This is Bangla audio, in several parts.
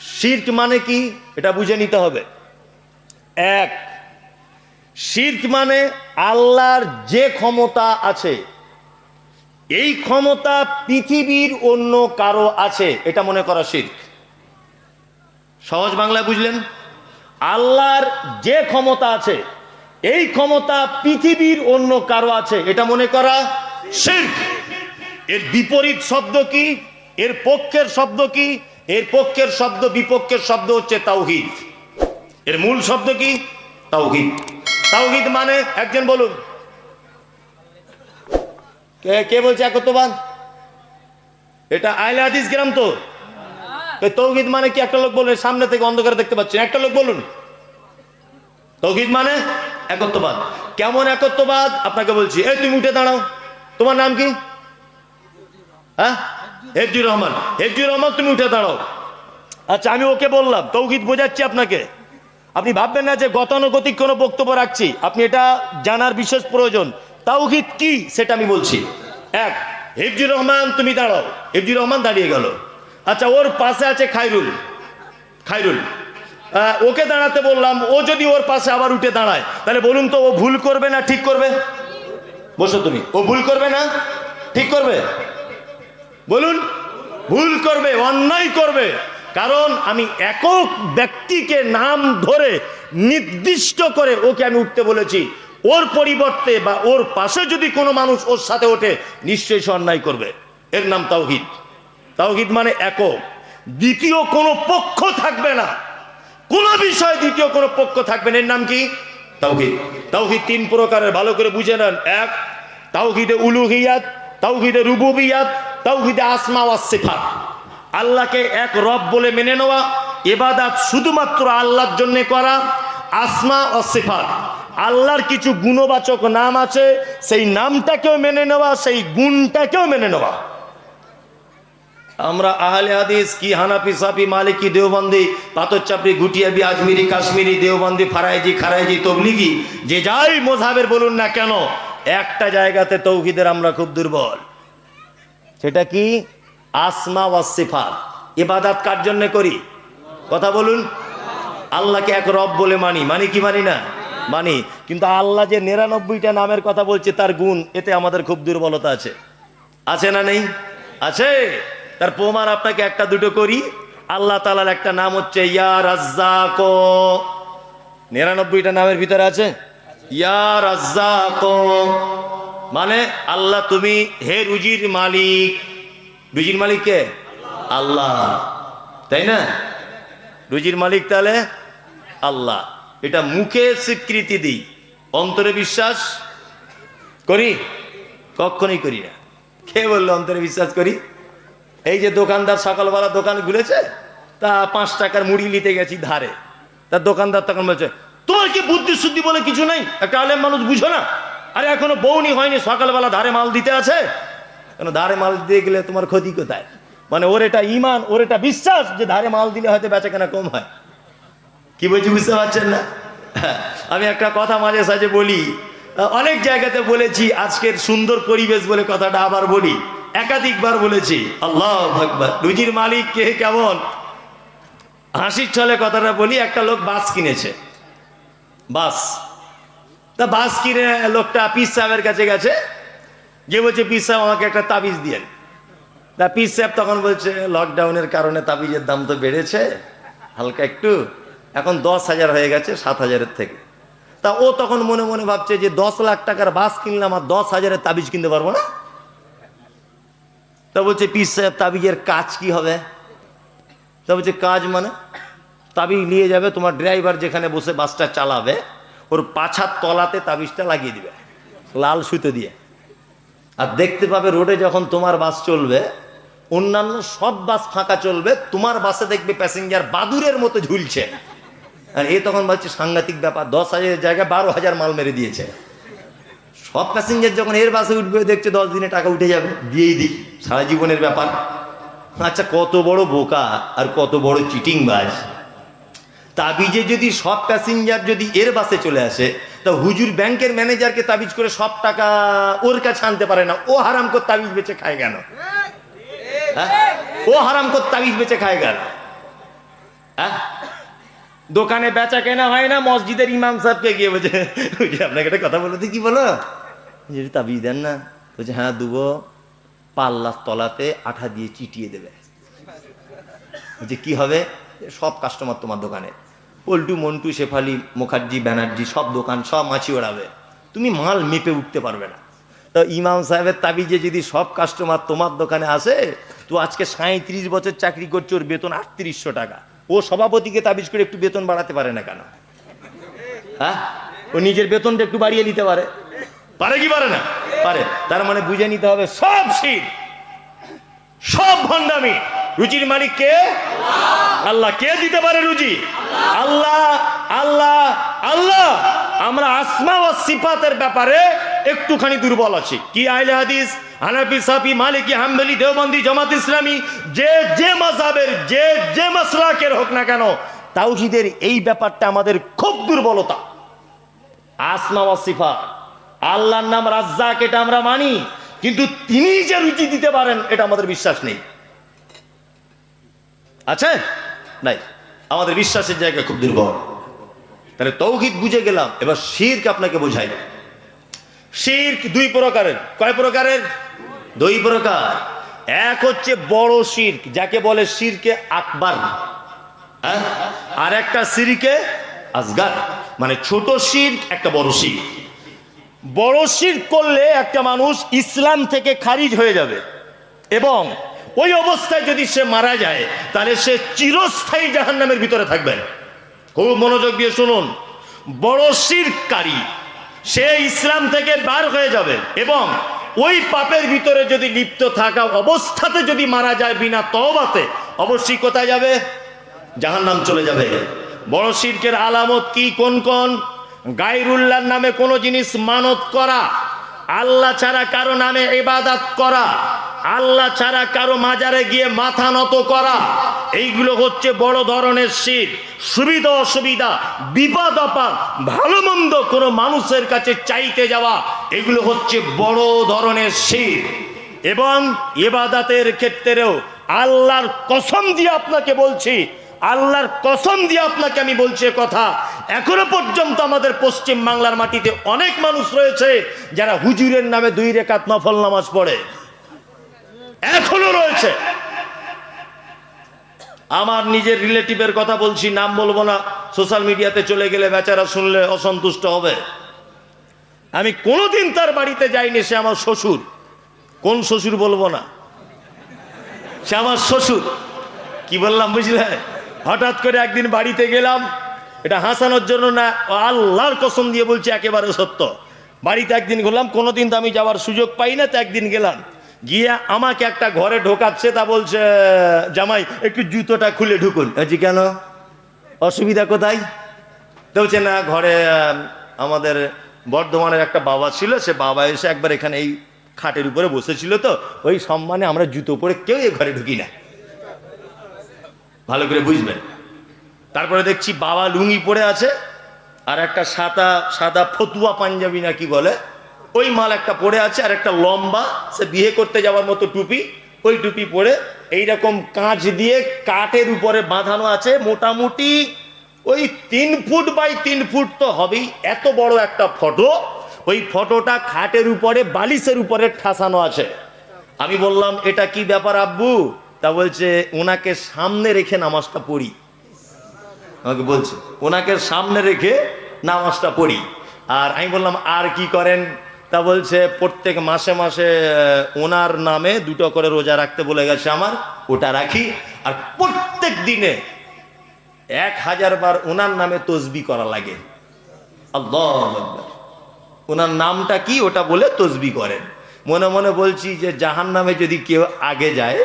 শিরক মানে কি এটা বুঝে নিতে হবে। এক, শিরক মানে আল্লাহর যে ক্ষমতা আছে এই ক্ষমতা পৃথিবীর অন্য কারো আছে এটা মনে করা শিরক। সহজ বাংলায় বুঝলেন? আল্লাহর যে ক্ষমতা আছে এই ক্ষমতা পৃথিবীর অন্য কারো আছে এটা মনে করা শিরক। এর বিপরীত শব্দ কি? এর পক্ষের শব্দ কি? এর পক্ষের শব্দ বিপক্ষের শব্দ হচ্ছে তাওহীদ। এর মূল শব্দ কি? তাওহীদ। তাওহীদ মানে একজন বলুন, কে বলছে একত্ববাদ? এটা আহলে হাদিস গ্রাম তো। তাওহীদ মানে কি? একটা লোক বলুন, সামনে থেকে অন্ধকারে দেখতে পাচ্ছেন, একটা লোক বলুন। তাওহীদ মানে একত্ববাদ। কেমন একত্ববাদ আপনাকে বলছি। এই তুমি উঠে দাঁড়াও, তোমার নাম কি? হ্যাঁ, হেফজুর রহমান। হেফজুর রহমান তুমি উঠে দাঁড়াও। আচ্ছা, আমি ওকে বললাম, তাওহীদ বোঝাচ্ছি আপনাকে। আপনি ভাববেন না যে গতানুগতিক কোনো বক্তব্য রাখছি, আপনি এটা জানার বিশেষ প্রয়োজন। তাওহীদ কি সেটা আমি বলছি। এক, হেফজুর রহমান তুমি দাঁড়াও। হেফজুর রহমান দাঁড়িয়ে গেল। আচ্ছা, ওর পাশে আছে খায়রুল। খায়রুল ওকে দাঁড়াতে বললাম, ও যদি ওর পাশে আবার উঠে দাঁড়ায় তাহলে বলুন তো ও ভুল করবে না ঠিক করবে? বসো তুমি। ও ভুল করবে না ঠিক করবে? বলুন। ভুল করবে, অন্যায় করবে। কারণ আমি একক ব্যক্তিকে নাম ধরে নির্দিষ্ট করে ওকে আমি উঠতে বলেছি। ওর পরিবর্তে বা ওর পাশে যদি কোনো মানুষ ওর সাথে ওঠে নিশ্চয়ই সে অন্যায় করবে। এর নাম তাওহীদ। তাওহীদ মানে একক, দ্বিতীয় কোনো পক্ষ থাকবে না, কোন বিষয়ে দ্বিতীয় কোনো পক্ষ থাকবে না। এর নাম কি? তাওহীদ। তাওহীদ তিন প্রকারের, ভালো করে বুঝে নেন। এক, তাওহীদে উলুহিয়াত, তাওহীদে রুবুবিয়াত, তাওহীদে আসমা ওয়াস সিফাত। আল্লাহকে এক রব বলে মেনে নেওয়া, ইবাদত শুধুমাত্র আল্লাহর জন্য করা। আসমা ওয়াস সিফাত, আল্লাহর কিছু গুণবাচক নাম আছে, সেই নামটাকেও মেনে নেওয়া, সেই গুণটাকেও মেনে নেওয়া। আমরা আহলে হাদিস কি হানাফি, সাফি, মালিকি, দেওবন্দি, পাথরচাপড়ি, গুটিয়াবি, আজমিরি, কাশ্মীরি, দেওবন্দি, ফারাইজি, খারাইজি, তবলিগি, যে যাই মযহাবের বলুন না কেন, একটা জায়গাতে তাওহীদের আমরা খুব দুর্বল। সেটা কি? আসমা ওয়াস সিফাত। ইবাদত কার জন্য করি? কথা বলুন। আল্লাহকে এক রব বলে মানি, মানি কি মানি না? মানি। কিন্তু আল্লাহ যে 99টা নামের কথা বলছে তার গুণ, এতে আমাদের খুব দুর্বলতা আছে। আছে না নেই? আছে। তার প্রমাণ আপনাকে একটা দুটো করি। আল্লাহ তাআলার একটা নাম হচ্ছে ইয়া রাজ্জাক। 99টা নামের ভিতরে আছে ইয়া রাজ্জাক, মানে আল্লাহ তুমি হে রুজির মালিক। রুজির মালিক কে? আল্লাহ, তাই না? রুজির মালিক তাহলে আল্লাহ। এটা মুখে স্বীকৃতি দিই, অন্তরে বিশ্বাস করি? কখনোই করি না। কে বললো অন্তরে বিশ্বাস করি? এই যে দোকানদার সকালবেলা দোকান খুলেছে, তা 5 টাকার মুড়ি নিতে গেছি ধারে, তার দোকানদার তখন বলছে, তোমার কি বুদ্ধি শুদ্ধি বলে কিছু নাই? একটা আলেম মানুষ বুঝো না? আরে এখনো বউনি হয়নি, সকালবেলা ধারে মাল দিতে আছে। কেন ধারে মাল দিয়ে গেলে তোমার ক্ষতি কোথায়? মানে ওর এটা ইমান, ওর এটা বিশ্বাস যে ধারে মাল দিলে হয়তো বেচাকেনা কম হয়। কি বলছি বুঝতে পারছেন না? আমি একটা কথা মাঝে সাঝে বলি, অনেক জায়গাতে বলেছি, আজকের সুন্দর পরিবেশ বলে কথাটা আবার বলি, একাধিকবার বলেছি। আল্লাহু আকবার। রুজির মালিক কে কেমন? হাসির ছলে কথাটা বলি। একটা লোক বাস কিনেছে, বাস। তা বাস কিনে লোকটা পীর সাহেবের কাছে গেছে, যে বলছে পীর সাহেব আমাকে একটা তাবিজ দিয়েন। তা পীর সাহেব তখন বলছে লকডাউনের কারণে তাবিজের দাম তো বেড়েছে হালকা একটু, এখন 10,000 হয়ে গেছে 7,000-এর থেকে। তা ও তখন মনে মনে ভাবছে যে 10 লাখ টাকার বাস কিনলাম আর 10,000-এর তাবিজ কিনতে পারবো না। তা বলছে পীর সাহেব তাবিজের কাজ কি হবে? তা বলছে কাজ মানে তাবিজ নিয়ে যাবে, তোমার ড্রাইভার যেখানে বসে বাসটা চালাবে ওর পাছার তলাতে তাবিজটা লাগিয়ে দিবে লাল সুতো দিয়ে, আর দেখতে পাবে রোডে যখন তোমার বাস চলবে অন্যান্য সব বাস ফাঁকা চলবে, তোমার বাসে দেখবে প্যাসেঞ্জার বাদুরের মতো ঝুলছে। আর এ তখন বলছে সাংঘাতিক ব্যাপার, 10,000-এর জায়গায় 12,000 মাল মেরে দিয়েছে। সব প্যাসেঞ্জার যখন এর বাসে উঠবে দেখছে 10 দিনে টাকা উঠে যাবে, দিয়েই দিই, সারা জীবনের ব্যাপার। আচ্ছা, কত বড় বোকা আর কত বড় চিটিংবাজ। তাবিজে যদি সব প্যাসেঞ্জার যদি এর বাসে চলে আসে, তা হুজুর ব্যাংকের ম্যানেজারকে তাবিজ করে সব টাকা ওর কাছে আনতে পারে না, ও হারাম করে তাবিজ বেচে খায় কেন? ও হারাম করে তাবিজ বেচে খায় কেন? হ্যাঁ, দোকানে বেচা কেনা হয় না, মসজিদের ইমাম সাহেবকে গিয়ে বলছে আপনাকে একটা কথা বলতে, কি বলো, যে তাবিজ দেন না, বলছে হ্যাঁ দুবো, পাল্লার তলাতে আঠা দিয়ে চিটিয়ে দেবে। যে কি হবে, সব কাস্টমার তোমার দোকানে, পল্টু মন্টু শেফালি মুখার্জি ব্যানার্জি সব দোকান সব মাছি ওড়াবে, তুমি মাল মেপে উঠতে পারবে না। তো ইমাম সাহেবের তাবিজে যদি সব কাস্টমার তোমার দোকানে আসে, তো আজকে 37 বছর চাকরি করছে, ওর বেতন 3800 টাকা, ও সভাপতিকে তাবিজ করে একটু বেতন বাড়াতে পারে না কেন? হ্যাঁ, ও নিজের বেতনটা একটু বাড়িয়ে নিতে পারে, পারে কি পারে না? পারে। তার মানে বুঝে নিতে হবে সব শির, সব ভণ্ডামি। রুজির মালিক কে? আল্লাহ। কে দিতে পারে রুজি? আল্লাহ, আল্লাহ, আল্লাহ। আমরা আসমা ও সিফাতের ব্যাপারে একটুখানি দুর্বল আছি। কি আহলে হাদিস, হানাফি, সাফি, মালিকি, হাম্বলি, দেওবন্দি, জামাত ইসলামী, যে মাযহাবের যে মাসলাকের হোক না কেন, তাওহীদের এই ব্যাপারটা আমাদের খুব দুর্বলতা। আসমা ও সিফাত, আল্লাহর নাম রাজ্জাক, এটা আমরা মানি, কিন্তু তিনি যে রুজি দিতে পারেন এটা আমাদের বিশ্বাস নেই। আছে নাই? আমাদের বিশ্বাসের জায়গা খুব দুর্বল। তাহলে তাওহীদ বুঝে গেলাম, এবার শিরক আপনাকে বোঝাই। শিরক দুই প্রকারের। কয় প্রকারের? দুই প্রকার। এক হচ্ছে বড় শিরক, যাকে বলে শিরকে আকবার, আর একটা শিরকে আসগার, মানে ছোট শিরক, একটা বড় শিরক। বড় শিরক করলে একটা মানুষ ইসলাম থেকে খারিজ হয়ে যাবে, এবং ওই অবস্থায় যদি সে মারা যায় তাহলে সে চিরস্থায়ী জাহান্নামের ভিতরে থাকবে। খুব মনোযোগ দিয়ে শুনুন, বড় শিরককারী সে ইসলাম থেকে বার হয়ে যাবে, এবং ওই পাপের ভিতরে যদি লিপ্ত থাকা অবস্থাতে যদি মারা যায় বিনা তওবাতে, অবশ্যই কোথায় যাবে? জাহান্নাম চলে যাবে। বড় শিরকের আলামত কি? কোন কোন? গায়রুল্লাহর নামে কোনো জিনিস মানত করা, আল্লাহ ছাড়া কারো নামে ইবাদত করা, আল্লাহ ছাড়া কারো মাজারে গিয়ে মাথা নত করা, এইগুলো হচ্ছে বড় ধরনের শিরক। সুবিধা অসুবিধা, বিপদ আপদ, ভালো মন্দ কোনো মানুষের কাছে চাইতে যাওয়া, এগুলো হচ্ছে বড় ধরনের শিরক। এবং ইবাদতের ক্ষেত্রেও আল্লাহর কসম দিয়ে আপনাকে বলছি, আল্লাহর কসম দিয়ে আপনাকে আমি বলছি কথা, এখনো পর্যন্ত আমাদের পশ্চিম বাংলার মাটিতে অনেক মানুষ রয়েছে যারা হুজুরের নামে 2 রাকাত নফল নামাজ পড়ে, এখনো রয়েছে। আমার নিজের রিলেটিভের কথা বলছি, নাম বলবো না, সোশ্যাল মিডিয়াতে চলে গেলে বেচারা শুনলে অসন্তুষ্ট হবে। আমি কোনোদিন তার বাড়িতে যাইনি, সে আমার শ্বশুর। কোন শ্বশুর বলবো না, সে আমার শ্বশুর। কি বললাম বুঝলে? হঠাৎ করে একদিন বাড়িতে গেলাম, এটা হাসানোর জন্য না, আল্লাহর কসম দিয়ে বলছি, একেবারে সত্য। বাড়িতে একদিন গেলাম, কোনোদিন তো আমি যাওয়ার সুযোগ পাই না, তো একদিন গেলাম, গিয়ে আমাকে একটা ঘরে ঢোকাচ্ছে, তা বলছে জামাই একটু জুতোটা খুলে ঢুকুন। জি কেন, অসুবিধা কোথায়? তো বলছে না, ঘরে আমাদের বর্ধমানের একটা বাবা ছিল, সে বাবা এসে একবার এখানে এই খাটের উপরে বসেছিল, তো ওই সম্মানে আমরা জুতো পরে কেউ এই ঘরে ঢুকি না। ভালো করে বুঝবেন। তারপরে দেখছি বাবা লুঙ্গি পরে আছে, আর একটা সাদা ফতুয়া পাঞ্জাবি না কি বলে, ওই মাল একটা পরে আছে, আর একটা লম্বা, সে বিয়ে করতে যাওয়ার মতো টুপি, ওই টুপি পরে এইরকম কাঁচ দিয়ে কাঠের উপরে বাঁধানো আছে, মোটামুটি ওই 3 ফুট বাই 3 ফুট তো হবেই, এত বড় একটা ফটো। ওই ফটোটা খাটের উপরে বালিশের উপরে ঠাসানো আছে। আমি বললাম এটা কি ব্যাপার আব্বু? তা বলছে ওনাকে সামনে রেখে নামাজটা পড়ি। আমাকে বলছে ওনাকে সামনে রেখে নামাজটা পড়ি। আর আমি বললাম আর কি করেন? তা বলছে প্রত্যেক মাসে মাসে ওনার নামে 2টো করে রোজা রাখতে বলে গেছে আমার, ওটা রাখি। আর প্রত্যেক দিনে 1000 বার ওনার নামে তসবিহ করা লাগে। আল্লাহু আকবার। ওনার নামটা কি ওটা বলে তসবিহ করেন। মনে মনে বলছি যে জাহান্নামে যদি কেউ আগে যায়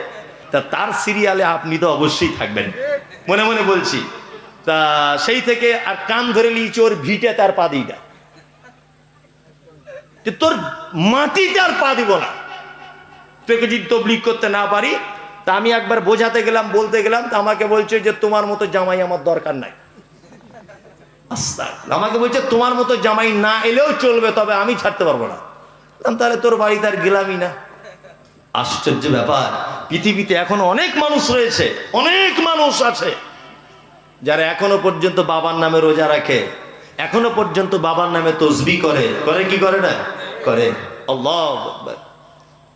তা তার সিরিয়ালে আপনি তো অবশ্যই থাকবেন, মনে মনে বলছি। তা সেই থেকে আর কান ধরে নিয়েছি ওর ভিটে তার পা দিই না, তোর মাটিতে আর পা দিব না, তোকে যদি তবলিগ করতে না পারি। তা আমি একবার বোঝাতে গেলাম, বলতে গেলাম, তা আমাকে বলছে যে তোমার মতো জামাই আমার দরকার নাই। আমাকে বলছে তোমার মতো জামাই না এলেও চলবে, তবে আমি ছাড়তে পারবো না। তাহলে তোর বাড়িতে আর গেলামই না। আশ্চর্য ব্যাপার, পৃথিবীতে এখন অনেক মানুষ রয়েছে, অনেক মানুষ আছে যারা এখনো পর্যন্ত বাবার নামে রোজা রাখে, এখনো পর্যন্ত বাবার নামে তসবিহ করে, করে কি করে না? করে। আল্লাহু আকবার।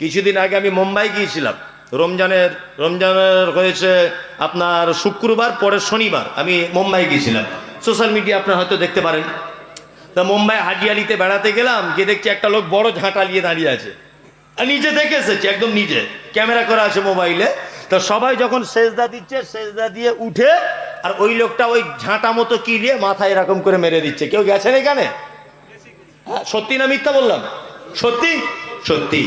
কিছুদিন আগে আমি মুম্বাই গিয়েছিলাম, রমজানের হয়েছে আপনার শুক্রবার, পরের শনিবার আমি মুম্বাই গিয়েছিলাম। সোশ্যাল মিডিয়া আপনারা হয়তো দেখতে পারেন। তা মুম্বাই হাজিয়ালিতে বেড়াতে গেলাম, গিয়ে দেখছি একটা লোক বড় ঝাঁটা নিয়ে দাঁড়িয়ে আছে। আর নিজে দেখে এসেছে, একদম নিজে ক্যামেরা করা আছে মোবাইলে। তো সবাই যখন সেজদা দিচ্ছে, সেজদা দিয়ে উঠে আর ওই লোকটা ওই ঝাঁটা মতো কি নিয়ে মাথায় এরকম করে মেরে দিচ্ছে। কেউ গেছেন এখানে? সত্যি না মিথ্যা বললাম? সত্যি সত্যি।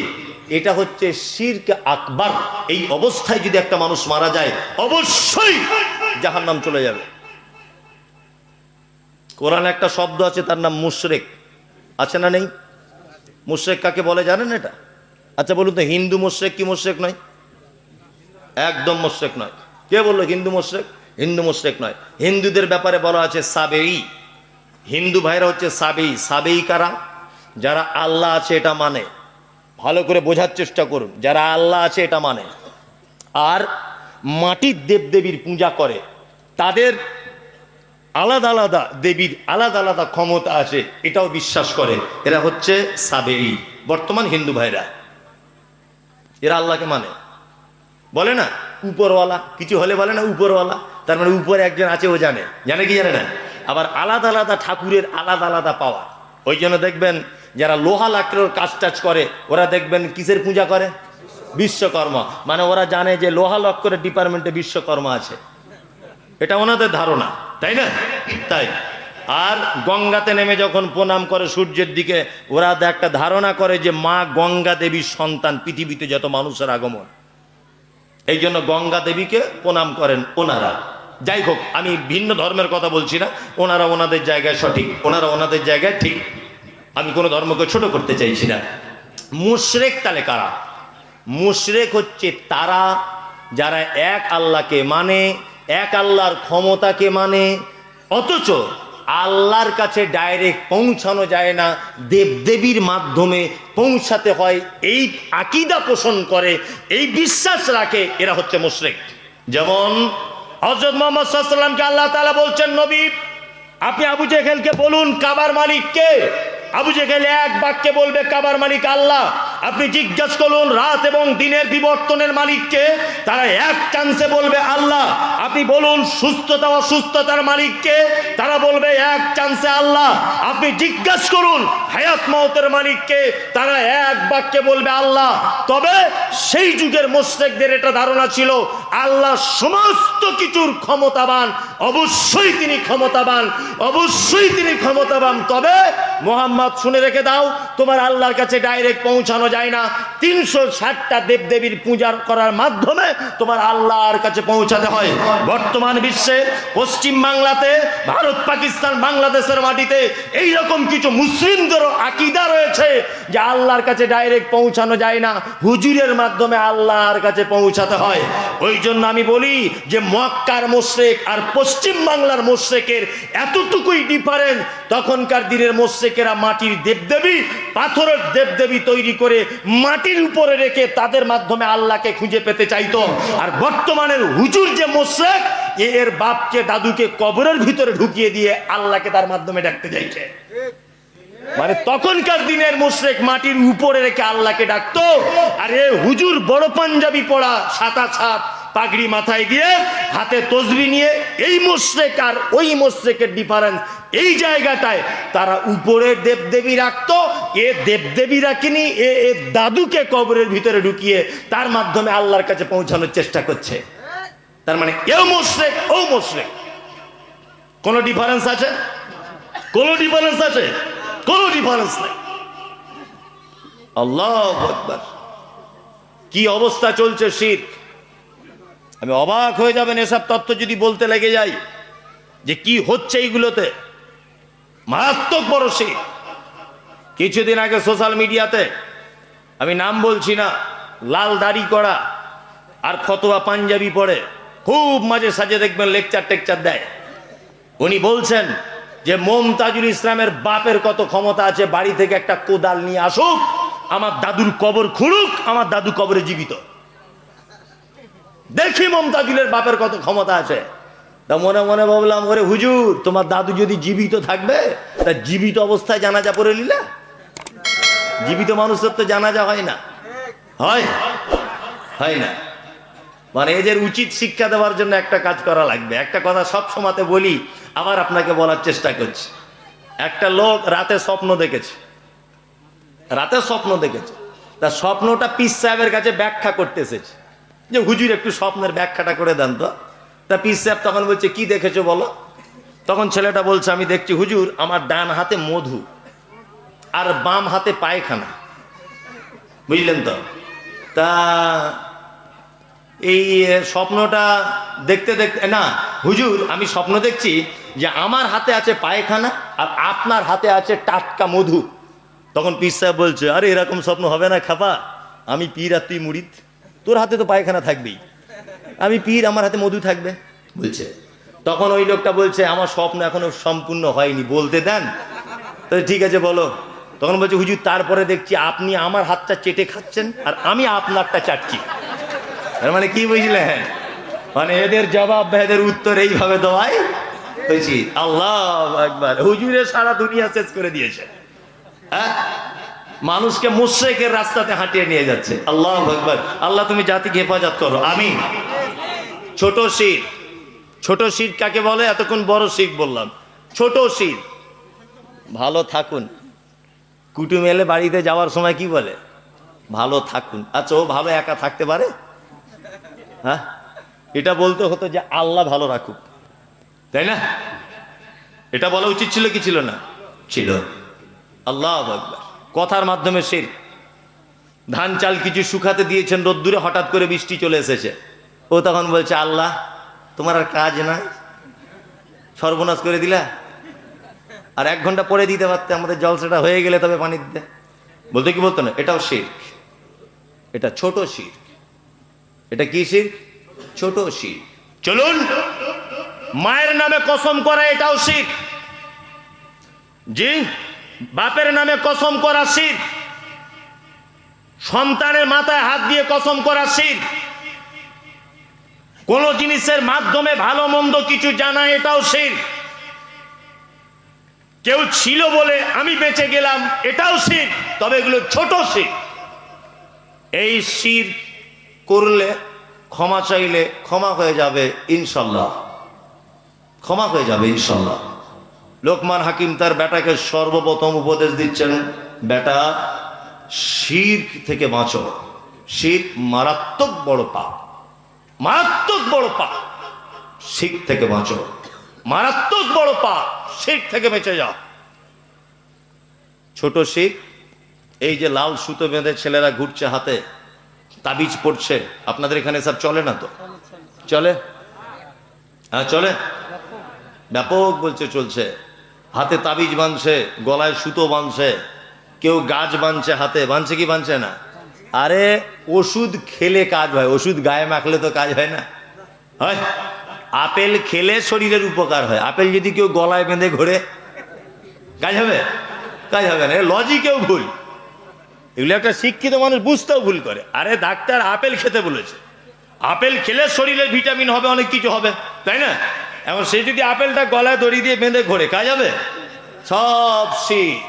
এটা হচ্ছে শিরক আকবার। এই অবস্থায় যদি একটা মানুষ মারা যায়, অবশ্যই জাহান্নাম চলে যাবে। কোরআনে একটা শব্দ আছে, তার নাম মুশরিক। আছে না নেই? মুশরিক কাকে বলে জানেন এটা? আচ্ছা বলুন তো, হিন্দু মুশরিক কি মুশরিক নয়? একদম মুশরিক নয়। কে বললো হিন্দু মুশরিক? হিন্দু মুশরিক নয়। হিন্দুদের ব্যাপারে বলা আছে সাবেই। হিন্দু ভাইরা হচ্ছে সাবেই। সাবেই কারা? যারা আল্লাহ আছে এটা মানে। ভালো করে বোঝার চেষ্টা করুন। যারা আল্লাহ আছে এটা মানে আর মাটির দেবদেবীর পূজা করে, তাদের আলাদা আলাদা দেবীর আলাদা আলাদা ক্ষমতা আছে, এটাও বিশ্বাস করে, এরা হচ্ছে সাবেই। বর্তমান হিন্দু ভাইরা এরা আল্লাহকে মানে, বলে না উপরওয়ালা, কিছু হলে বলে না উপরওয়ালা, তার মানে উপরে একজন আছে, ও জানে। জানে কি জানে না? আবার আলাদা আলাদা ঠাকুরের আলাদা আলাদা পাওয়া। ওই জন্য দেখবেন যারা লোহা লাকড়ের কাজ টাজ করে, ওরা দেখবেন কিসের পূজা করে? বিশ্বকর্মা। মানে ওরা জানে যে লোহা লক্করের ডিপার্টমেন্টে বিশ্বকর্মা আছে, এটা ওনাদের ধারণা, তাই না? তাই। আর গঙ্গাতে নেমে যখন প্রণাম করে সূর্যের দিকে, ওরা একটা ধারণা করে যে মা গঙ্গা দেবীর সন্তান পৃথিবীতে যত মানুষের আগমন, এই জন্য গঙ্গা দেবীকে প্রণাম করেন ওনারা। যাই হোক, আমি ভিন্ন ধর্মের কথা বলছি না, ওনারা ওনাদের জায়গায় সঠিক, ওনারা ওনাদের জায়গায় ঠিক। আমি কোনো ধর্মকে ছোট করতে চাইছি না। মুশরিক তাহলে কারা? মুশরিক হচ্ছে তারা যারা এক আল্লাহকে মানে, এক আল্লাহর ক্ষমতাকে মানে, অথচ আল্লাহর কাছে ডাইরেক্ট পৌঁছানো যায় না, দেবদেবীর মাধ্যমে পৌঁছাতে হয়, এই আকীদা পোষণ করে, এই বিশ্বাস রাখে, এরা হচ্ছে মুশরিক। যেমন হযরত মুহাম্মদ সাল্লাল্লাহু আলাইহি ওয়াসাল্লামকে আল্লাহ তাআলা বলছেন, নবী আপনি আবু জেহেলকে বলুন কাবার মালিক কে। আবু জেহেল এক বাক্যে বলবে কাবার মালিক আল্লাহ। আপনি জিজ্ঞেস করুন রাত এবং দিনের বিবর্তনের মালিককে, তারা এক চান্সে বলবে আল্লাহ। আপনি বলুন সুস্থতা অসুস্থতার মালিককে, তারা বলবে এক চান্সে আল্লাহ। আপনি জিজ্ঞেস করুন হায়াত মওতের মালিককে, তারা এক বাক্যে বলবে আল্লাহ। তবে সেই যুগের মুশরিকদের এটা ধারণা ছিল আল্লাহ সমস্ত কিছুর ক্ষমতাবান, অবশ্যই তিনি ক্ষমতাবান, অবশ্যই তিনি ক্ষমতাবান। তবে মুহাম্মদ শুনে রেখে দাও, তোমার আল্লাহর কাছে ডাইরেক্ট পৌঁছানো যায় না, 360টা দেবদেবীর পূজা করার মাধ্যমে তোমার আল্লাহর কাছে পৌঁছাতে হয়। বর্তমান বিশ্বে পশ্চিম বাংলাতে, ভারত পাকিস্তান বাংলাদেশের মাটিতে এইরকম কিছু মুসলিমদেরও আকীদা রয়েছে যে আল্লাহর কাছে ডাইরেক্ট পৌঁছানো যায় না, হুজুরের মাধ্যমে আল্লাহর কাছে পৌঁছাতে হয়। ওই জন্য আমি বলি যে মক্কার মুশরিক আর পশ্চিম বাংলার মুশরিকের এতটুকুই ডিফারেন্স। তখনকার দিনের মুশরিকেরা মাটির দেবদেবী, পাথরের দেবদেবী তৈরি করে মাটির উপরে রেখে তাদের মাধ্যমে আল্লাহকে খুঁজে পেতে চাইতো। আর বর্তমানের হুজুর যে মুশরিক, এর বাপকে দাদুকে কবরের ভিতরে ঢুকিয়ে দিয়ে আল্লাহকে তার মাধ্যমে ডাকতে চাইছে। মানে তখনকার দিনের মুশরিক মাটির উপরে রেখে আল্লাহকে ডাকতো, আর এ হুজুর বড় পাঞ্জাবি পরা, সাদা ছাপ, পাগড়ি মাথায় দিয়ে, হাতে তসবিহ নিয়ে, এই মুশরিক আর ওই মুশরিকের ডিফারেন্স এই জায়গাটায়। তারা উপরে দেবদেবী রাখতো, এ দেবদেবী রাখিনি, এ দাদুকে কবরের ভিতরে ঢুকিয়ে তার মাধ্যমে আল্লাহর কাছে পৌঁছানোর চেষ্টা করছে। তার মানে এও মুশরিক, ও মুশরিক। কোন ডিফারেন্স আছে? কোন ডিফারেন্স আছে? কোন ডিফারেন্স নেই। আল্লাহু আকবার। কি অবস্থা চলছে শিরক! আমি অবাক হয়ে যাবেন এসব তথ্য যদি বলতে লেগে যাই যে কি হচ্ছে এইগুলোতে। মারাত্মক বড় শিরক। কিছুদিন আগে সোশ্যাল মিডিয়াতে, আমি নাম বলছি না, লাল দাড়ি করা আর ফতোয়া পাঞ্জাবি পরে খুব মাঝে সাজে দেখবেন লেকচার টেকচার দেয়। উনি বলছেন যে মমতাজুল ইসলামের বাপের কত ক্ষমতা আছে, বাড়ি থেকে একটা কোদাল নিয়ে আসুক, আমার দাদুর কবর খুঁড়ুক, আমার দাদু কবরে জীবিত। দেখি মমতাজুলের বাপের কত ক্ষমতা আছে। তা মনে মনে ভাবলাম, ওরে হুজুর, তোমার দাদু যদি জীবিত থাকবে তা জীবিত অবস্থায় জানাজা পড়ে নিলা? জীবিত মানুষের তো জানাজা হয় না, হয় না। মানে এদের উচিত শিক্ষা দেওয়ার জন্য একটা কাজ করা লাগবে। একটা কথা সব সময়তে বলি, আবার আপনাকে বলার চেষ্টা করছি। একটা লোক রাতে স্বপ্ন দেখেছে, তার স্বপ্নটা পীর সাহেবের কাছে ব্যাখ্যা করতে এসেছে যে হুজুর একটু স্বপ্নের ব্যাখ্যাটা করে দেন তো। তা পীর সাহেব তখন বলছে, কি দেখেছো বলো? তখন ছেলেটা বলছে, আমি দেখছি হুজুর, আমার ডান হাতে মধু আর বাম হাতে পায়খানা, বুঝলেন তো। তা এই স্বপ্নটা দেখতে দেখতে, না হুজুর, আমি স্বপ্ন দেখছি যে আমার হাতে আছে পায়খানা আর আপনার হাতে আছে টাটকা মধু। তখন পীর সাহেব বলছে, আরে এরকম স্বপ্ন হবে না খাপা, আমি পীর আর তুই মুরিদ, তোর হাতে তো পায়খানা থাকবেই, আমি পীর, আমার হাতে মধু থাকবে বলছে। তখন ওই লোকটা বলছে, আমার স্বপ্ন এখনো সম্পূর্ণ হয়নি, বলতে দেন। তো ঠিক আছে বলো। তখন বলছে, হুজুর, তারপরে দেখছি আপনি আমার হাতটা চেটে খাচ্ছেন আর আমি আপনারটা চাটছি। মানে কি বুঝলেন? মানে এদের জবাব, এদের উত্তর এইভাবে দেওয়াই উচিত। আল্লাহু আকবার। হুজুরে সারা দুনিয়া শেষ করে দিয়েছে, মানুষকে মুশরিকের রাস্তাতে হাঁটিয়ে নিয়ে যাচ্ছে। আল্লাহু আকবার। আল্লাহ তুমি জাতিকে হেফাজত করো, আমিন। ছোট শির, ছোট শির কাকে বলে? এতক্ষণ বড় শির বললাম, ছোট শির। ভালো থাকুন, কুটুম এলে বাড়িতে যাওয়ার সময় কি বলে? ভালো থাকুন। আচ্ছা, ও ভালো একা থাকতে পারে? হ্যাঁ, এটা বলতে হতো যে আল্লাহ ভালো রাখুক, তাই না? এটা বলা উচিত ছিল কি ছিল না? ছিল। আল্লাহু আকবার। কথার মাধ্যমে শিরক। ধান চাল কিছু শুকাতে দিয়েছেন রোদ্দুরে, হঠাৎ করে বৃষ্টি চলে এসেছে, ও তখন বলছে, আল্লাহ তোমার আর কাজ নাই, সর্বনাশ করে দিলা, আর 1 ঘন্টা পরে দিতে পারতে, আমাদের জলসাটা হয়ে গেলে তবে পানি দিতে। বলতে কি বলতো না? এটাও শিরক, এটা ছোট শিরক। এটা কি শিরক? ছোট শিরক। চলুন, মায়ের নামে কসম করা এটাও শিরক। জি, বাপের নামে কসম করা শিরক। সন্তানের মাথায় হাত দিয়ে কসম করা শিরক। কোন জিনিসের মাধ্যমে ভালো মন্দ কিছু জানা, এটাও শিরক। কেউ ছিল বলে আমি বেঁচে গেলাম, এটাও শিরক, তবে এগুলো ছোট শিরক। এই শিরক করলে ক্ষমা চাইলে ক্ষমা হয়ে যাবে ইনশাল্লাহ, ক্ষমা হয়ে যাবে ইনশাল্লাহ। লোকমান হাকিম তার বেটাকে সর্বপ্রথম উপদেশ দিচ্ছেন, বেটা শিরক থেকে বাঁচো। শিরক মারাত্মক বড় পাপ, মারাত্মক বড় পাপ। শিরক থেকে বাঁচো, মারাত্মক বড় পাপ, শিরক থেকে বেঁচে যাও। ছোট শিরক, এই যে লাল সুতো বেঁধে ছেলেরা ঘুরছে হাতে, তাবিজ পড়ছে, আপনাদের এখানে সব চলে না তো? চলে, হ্যাঁ চলে, ব্যাপক বলছে চলছে। হাতে তাবিজ বাঁধছে, গলায় সুতো বাঁধছে, কেউ গাছ বাঁধছে হাতে, বাঁধছে কি বাঁধছে না? আরে ওষুধ খেলে কাজ হয়, ওষুধ গায়ে মাখলে তো কাজ হয় না, হয়? আপেল খেলে শরীরের উপকার হয়, আপেল যদি কেউ গলায় বেঁধে ঘোরে কাজ হবে? কাজ হবে না। লজিকেও ভুল, এগুলো একটা শিক্ষিত মানুষ বুঝতেও ভুল করে। আরে ডাক্তার আপেল খেতে বলেছে, আপেল খেলে শরীরের ভিটামিন হবে, অনেক কিছু হবে, তাই না? এখন সে যদি আপেলটা গলায় দড়ি দিয়ে বেঁধে ঘোরে, কাজ হবে? সব শিরক।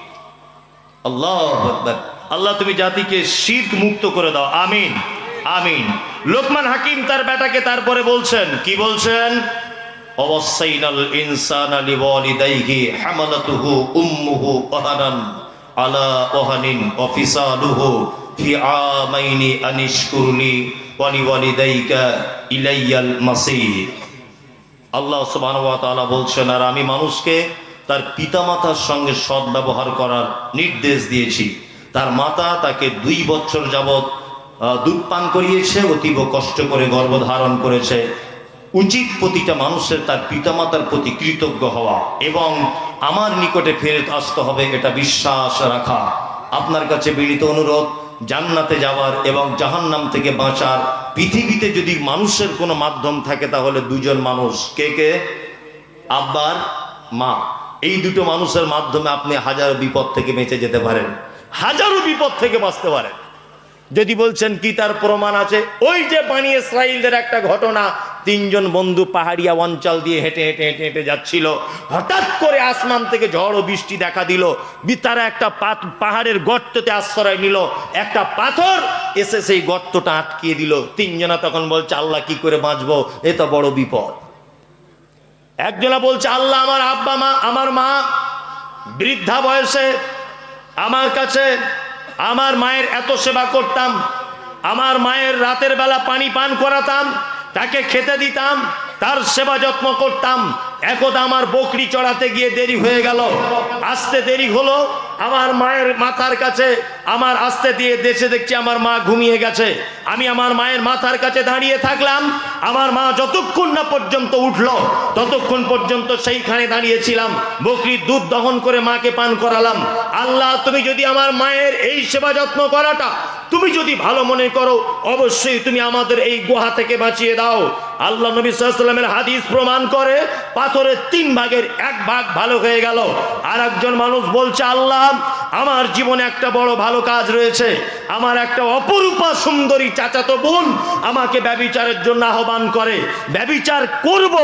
আল্লাহু আকবার। আল্লাহ তুমি জাতিকে শিরক মুক্ত করে দাও, আমিন আমিন। লোকমান হাকিম তার বেটাকে তারপরে বলছেন, কি বলছেন? অওয়াসাইনাল ইনসানা লিওয়ালিদাইহি হামালাতুহু উম্মুহু ওয়াহানান আলা ওয়াহানিন ওয়া ফিসালুহু ফি আমাইনি আনিশকুরলি ওয়া লিওয়ালিদাইকা ইলাইয়াল মাসির। আল্লাহ সুবহানাহু ওয়া তাআলা বলছেন, আর আমি মানুষকে তার পিতামাতার সঙ্গে সদ্ব্যবহার করার নির্দেশ দিয়েছি। তার মাতা তাকে 2 বছর যাবৎ দুধ পান করিয়েছে, অতীব কষ্ট করে গর্ভধারণ করেছে। উচিত প্রতিটা মানুষের তার পিতামাতার প্রতি কৃতজ্ঞ হওয়া এবং আমার নিকটে ফেরত আসতে হবে, এটা বিশ্বাস রাখা। আপনার কাছে বিনীত অনুরোধ, জান্নাতে যাওয়ার এবং জাহান্নাম থেকে বাঁচার পৃথিবীতে যদি মানুষের কোনো মাধ্যম থাকে তাহলে 2 জন মানুষ। কে কে? আব্বার মা। এই 2টো মানুষের মাধ্যমে আপনি হাজারো বিপদ থেকে বেঁচে যেতে পারেন, হাজারো বিপদ থেকে বাঁচতে পারেন। যদি বলছেন কি তার প্রমাণ আছে, ওই যে বানি ইসরাইলদের একটা ঘটনা, তিনজন বন্ধু পাহাড়িয়া অঞ্চল দিয়ে হেঁটে হেঁটে হেঁটে হেঁটে যাচ্ছিল। হঠাৎ করে আসমান থেকে ঝড় ও বৃষ্টি দেখা দিল। তারা একটা পাহাড়ের গর্ততে আশ্রয় নিল। একটা পাথর এসে সেই গর্তটা আটকিয়ে দিল। তিনজনা তখন বলছে, আল্লাহ কি করে বাঁচবো, এ তো বড় বিপদ। একজনা বলছে, আল্লাহ আমার আব্বা মা, আমার মা বৃদ্ধা বয়সে আমার কাছে, আমার মায়ের এত সেবা করতাম, আমার মায়ের রাতের বেলা পানি পান করাতাম, তাকে খেতে দিতাম, তার সেবা যত্ন করতাম। একদা আমার বকরি চড়াতে গিয়ে দেরি হয়ে গেল। আসতে দেরি হলো, আমার মায়ের মাথার কাছে আমার আসতে দিয়ে দেশে দেখছি আমার মা ঘুমিয়ে গেছে। আমি আমার মায়ের মাথার কাছে দাঁড়িয়ে থাকলাম। আমার মা যতক্ষণ না পর্যন্ত উঠলো ততক্ষণ পর্যন্ত সেইখানে দাঁড়িয়েছিলাম। বকরির দুধ দহন করে মাকে পান করালাম। আল্লাহ, তুমি যদি আমার মায়ের এই সেবা যত্ন করাটা তুমি যদি ভালো মনে করো, অবশ্যই তুমি আমাদের এই গুহা থেকে বাঁচিয়ে দাও। আল্লাহ নবী সাল্লাল্লাহু আলাইহি ওয়াসাল্লামের হাদিস প্রমাণ করে পাথরের 3 ভাগের 1 ভাগ ভালো হয়ে গেল। আর একজন মানুষ বলছে, আল্লাহ আমার জীবনে একটা বড় ভালো কাজ রয়েছে। আমার একটা অপরূপা সুন্দরী চাচাতো বোন আমাকে ব্যভিচারের জন্য আহ্বান করে, ব্যভিচার করব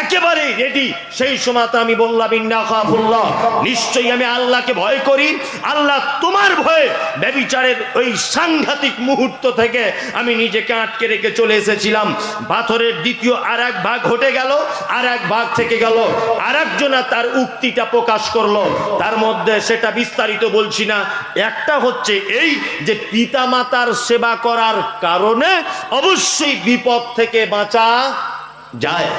একেবারে রেডি। সেই সময় তো আমি বললাম, ইন্না খাফুল্লাহ, নিশ্চয়ই আমি আল্লাহকে ভয় করি। আল্লাহ তোমার ভয়ে ব্যভিচারের ওই সাংঘাতিক মুহূর্ত থেকে আমি নিজেকে আটকে রেখে চলে এসেছিলাম। পাথরের দ্বিতীয় আর 1 ভাগ হটে গেল, আর 1 ভাগ থেকে গেল। আর একজনা তার উক্তিটা প্রকাশ করলো, তার মধ্যে সেটা বিস্তারিত বলছি না। একটা হচ্ছে এই যে পিতা মাতার সেবা করার কারণে অবশ্যই বিপদ থেকে বাঁচা যায়।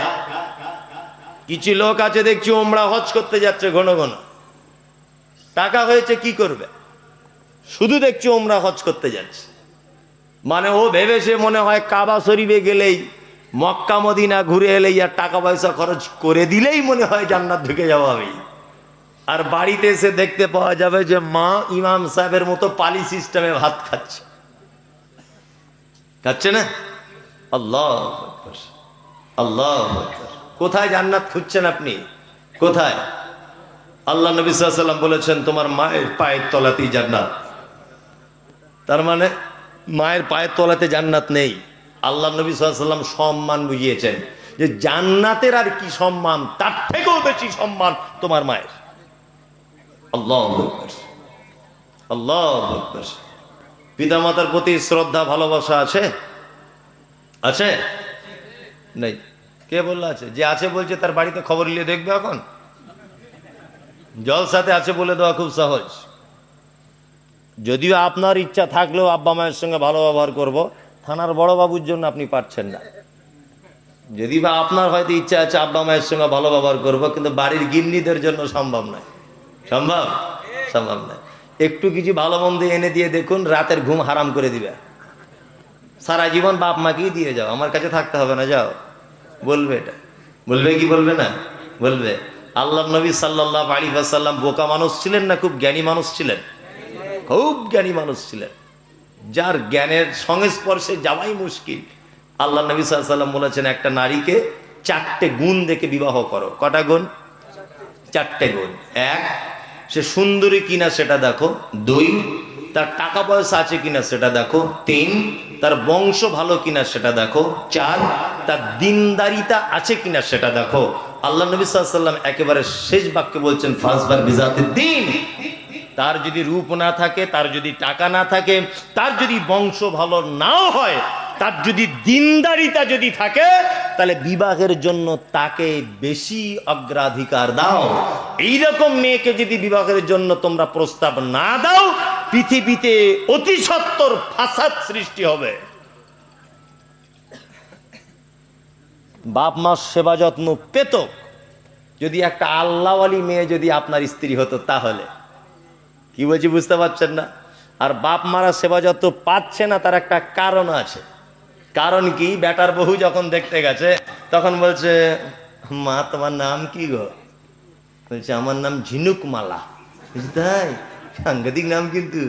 কিছু লোক আছে দেখছি ওমরা হজ করতে যাচ্ছে ঘন ঘন, টাকা হয়েছে কি করবে, শুধু দেখছি ওমরা হজ করতে যাচ্ছে। মানে ও ভেবেছে মনে হয় কাবা শরীফে গেলেই, মক্কা মদিনা ঘুরে এলেই আর টাকা পয়সা খরচ করে দিলেই মনে হয় জান্নাত ঢুকে যাওয়া হবে। আর বাড়িতে এসে দেখতে পাওয়া যাবে যে মা ইমাম সাহেবের মতো পালি সিস্টেমে ভাত খাচ্ছে, খাচ্ছে না? আল্লাহ আকবার, আল্লাহ আকবার। কোথায় জান্নাত খুঁজছেন আপনি, কোথায়? আল্লাহ নবী সাল্লাল্লাহু আলাইহি ওয়াসাল্লাম বলেছেন, তোমার মায়ের পায়ের তলাতেই জান্নাত। তার মানে মায়ের পায়ের তলাতে জান্নাত নেই। আল্লাহ নবী সাল্লাল্লাহু আলাইহি ওয়াসাল্লাম সম্মান বুঝিয়েছেন যে জান্নাতের আর কি সম্মান, তার থেকেও বেশি সম্মান তোমার মায়ের। আল্লাহু আকবার, আল্লাহু আকবার। পিতামাতার প্রতি শ্রদ্ধা ভালোবাসা আছে? আছে? নেই? কে বললো আছে? যে আছে বলছে তার বাড়িতে খবর নিয়ে দেখবে। এখন জলসাতে আছে বলে দেওয়া খুব সহজ। যদিও আপনার ইচ্ছা থাকলেও আব্বা মায়ের সঙ্গে ভালো ব্যবহার করব, থানার বড় বাবুর জন্য আপনি পারছেন না। যদি বা আপনার হয়তো ইচ্ছা আছে আব্বা মায়ের সঙ্গে ভালো ব্যবহার করবো, কিন্তু বাড়ির গিন্নিদের জন্য সম্ভব নয়। সম্ভব? সম্ভব নয়। একটু কিছু ভালো মন্দ এনে দিয়ে দেখুন, রাতের ঘুম হারাম করে দিবে। সারা জীবন বাপ মাকেই দিয়ে যাও, আমার কাছে থাকতে হবে না, যাও। বলবে এটা, বলবে কি বলবে না? বলবে। আল্লাহ নবী সাল্লাল্লাহু আলাইহি ওয়াসাল্লাম বোকা মানুষ ছিলেন না খুব জ্ঞানী মানুষ ছিলেন? খুব জ্ঞানী মানুষ ছিলেন, যার জ্ঞানের সংস্পর্শে যাওয়াই মুশকিল। আল্লাহ নবী সাল্লাল্লাহু আলাইহি ওয়াসাল্লাম বলেছেন, একটা নারীকে 4টে গুণ দেখে বিবাহ করো। কটা গুণ? 4টে গুণ। 1, সে সুন্দরী কিনা সেটা দেখো। 2, তার টাকা পয়সা আছে কিনা সেটা দেখো। 3, তার বংশ ভালো কিনা সেটা দেখো। 4, তার দিনদারিতা আছে কিনা সেটা দেখো। আল্লাহ নবী সাল্লাল্লাহু আলাইহি ওয়াসাল্লাম একেবারে শেষ বাক্যে বলছেন, ফাজবার বিজাতিদ দ্বীন। তার যদি রূপ না থাকে, তার যদি টাকা না থাকে, তার যদি বংশ ভালো নাও হয়, তার যদি দিনদারিতা যদি থাকে, তাহলে বিবাহের জন্য তাকে বেশি অগ্রাধিকার দাও। এইরকম মেয়েকে যদি বিবাহের জন্য তোমরা প্রস্তাব না দাও, পৃথিবীতে অতি সত্বর ফাসাদ সৃষ্টি হবে। বাপ মার সেবা যত্ন পেত যদি একটা আল্লাহওয়ালি মেয়ে যদি আপনার স্ত্রী হতো, তাহলে কি বলছি বুঝতে পারছেন না? আর বাপ মারা সেবা যত্ন পাচ্ছে না, তার একটা কারণ আছে। কারণ কি? বেটার বহু যখন দেখতে গেছে তখন বলছে, মা তোমার নাম কি গো? বলছে, আমার নাম ঝিনুকমালা। তাই? সাংঘাতিক নাম কিন্তু।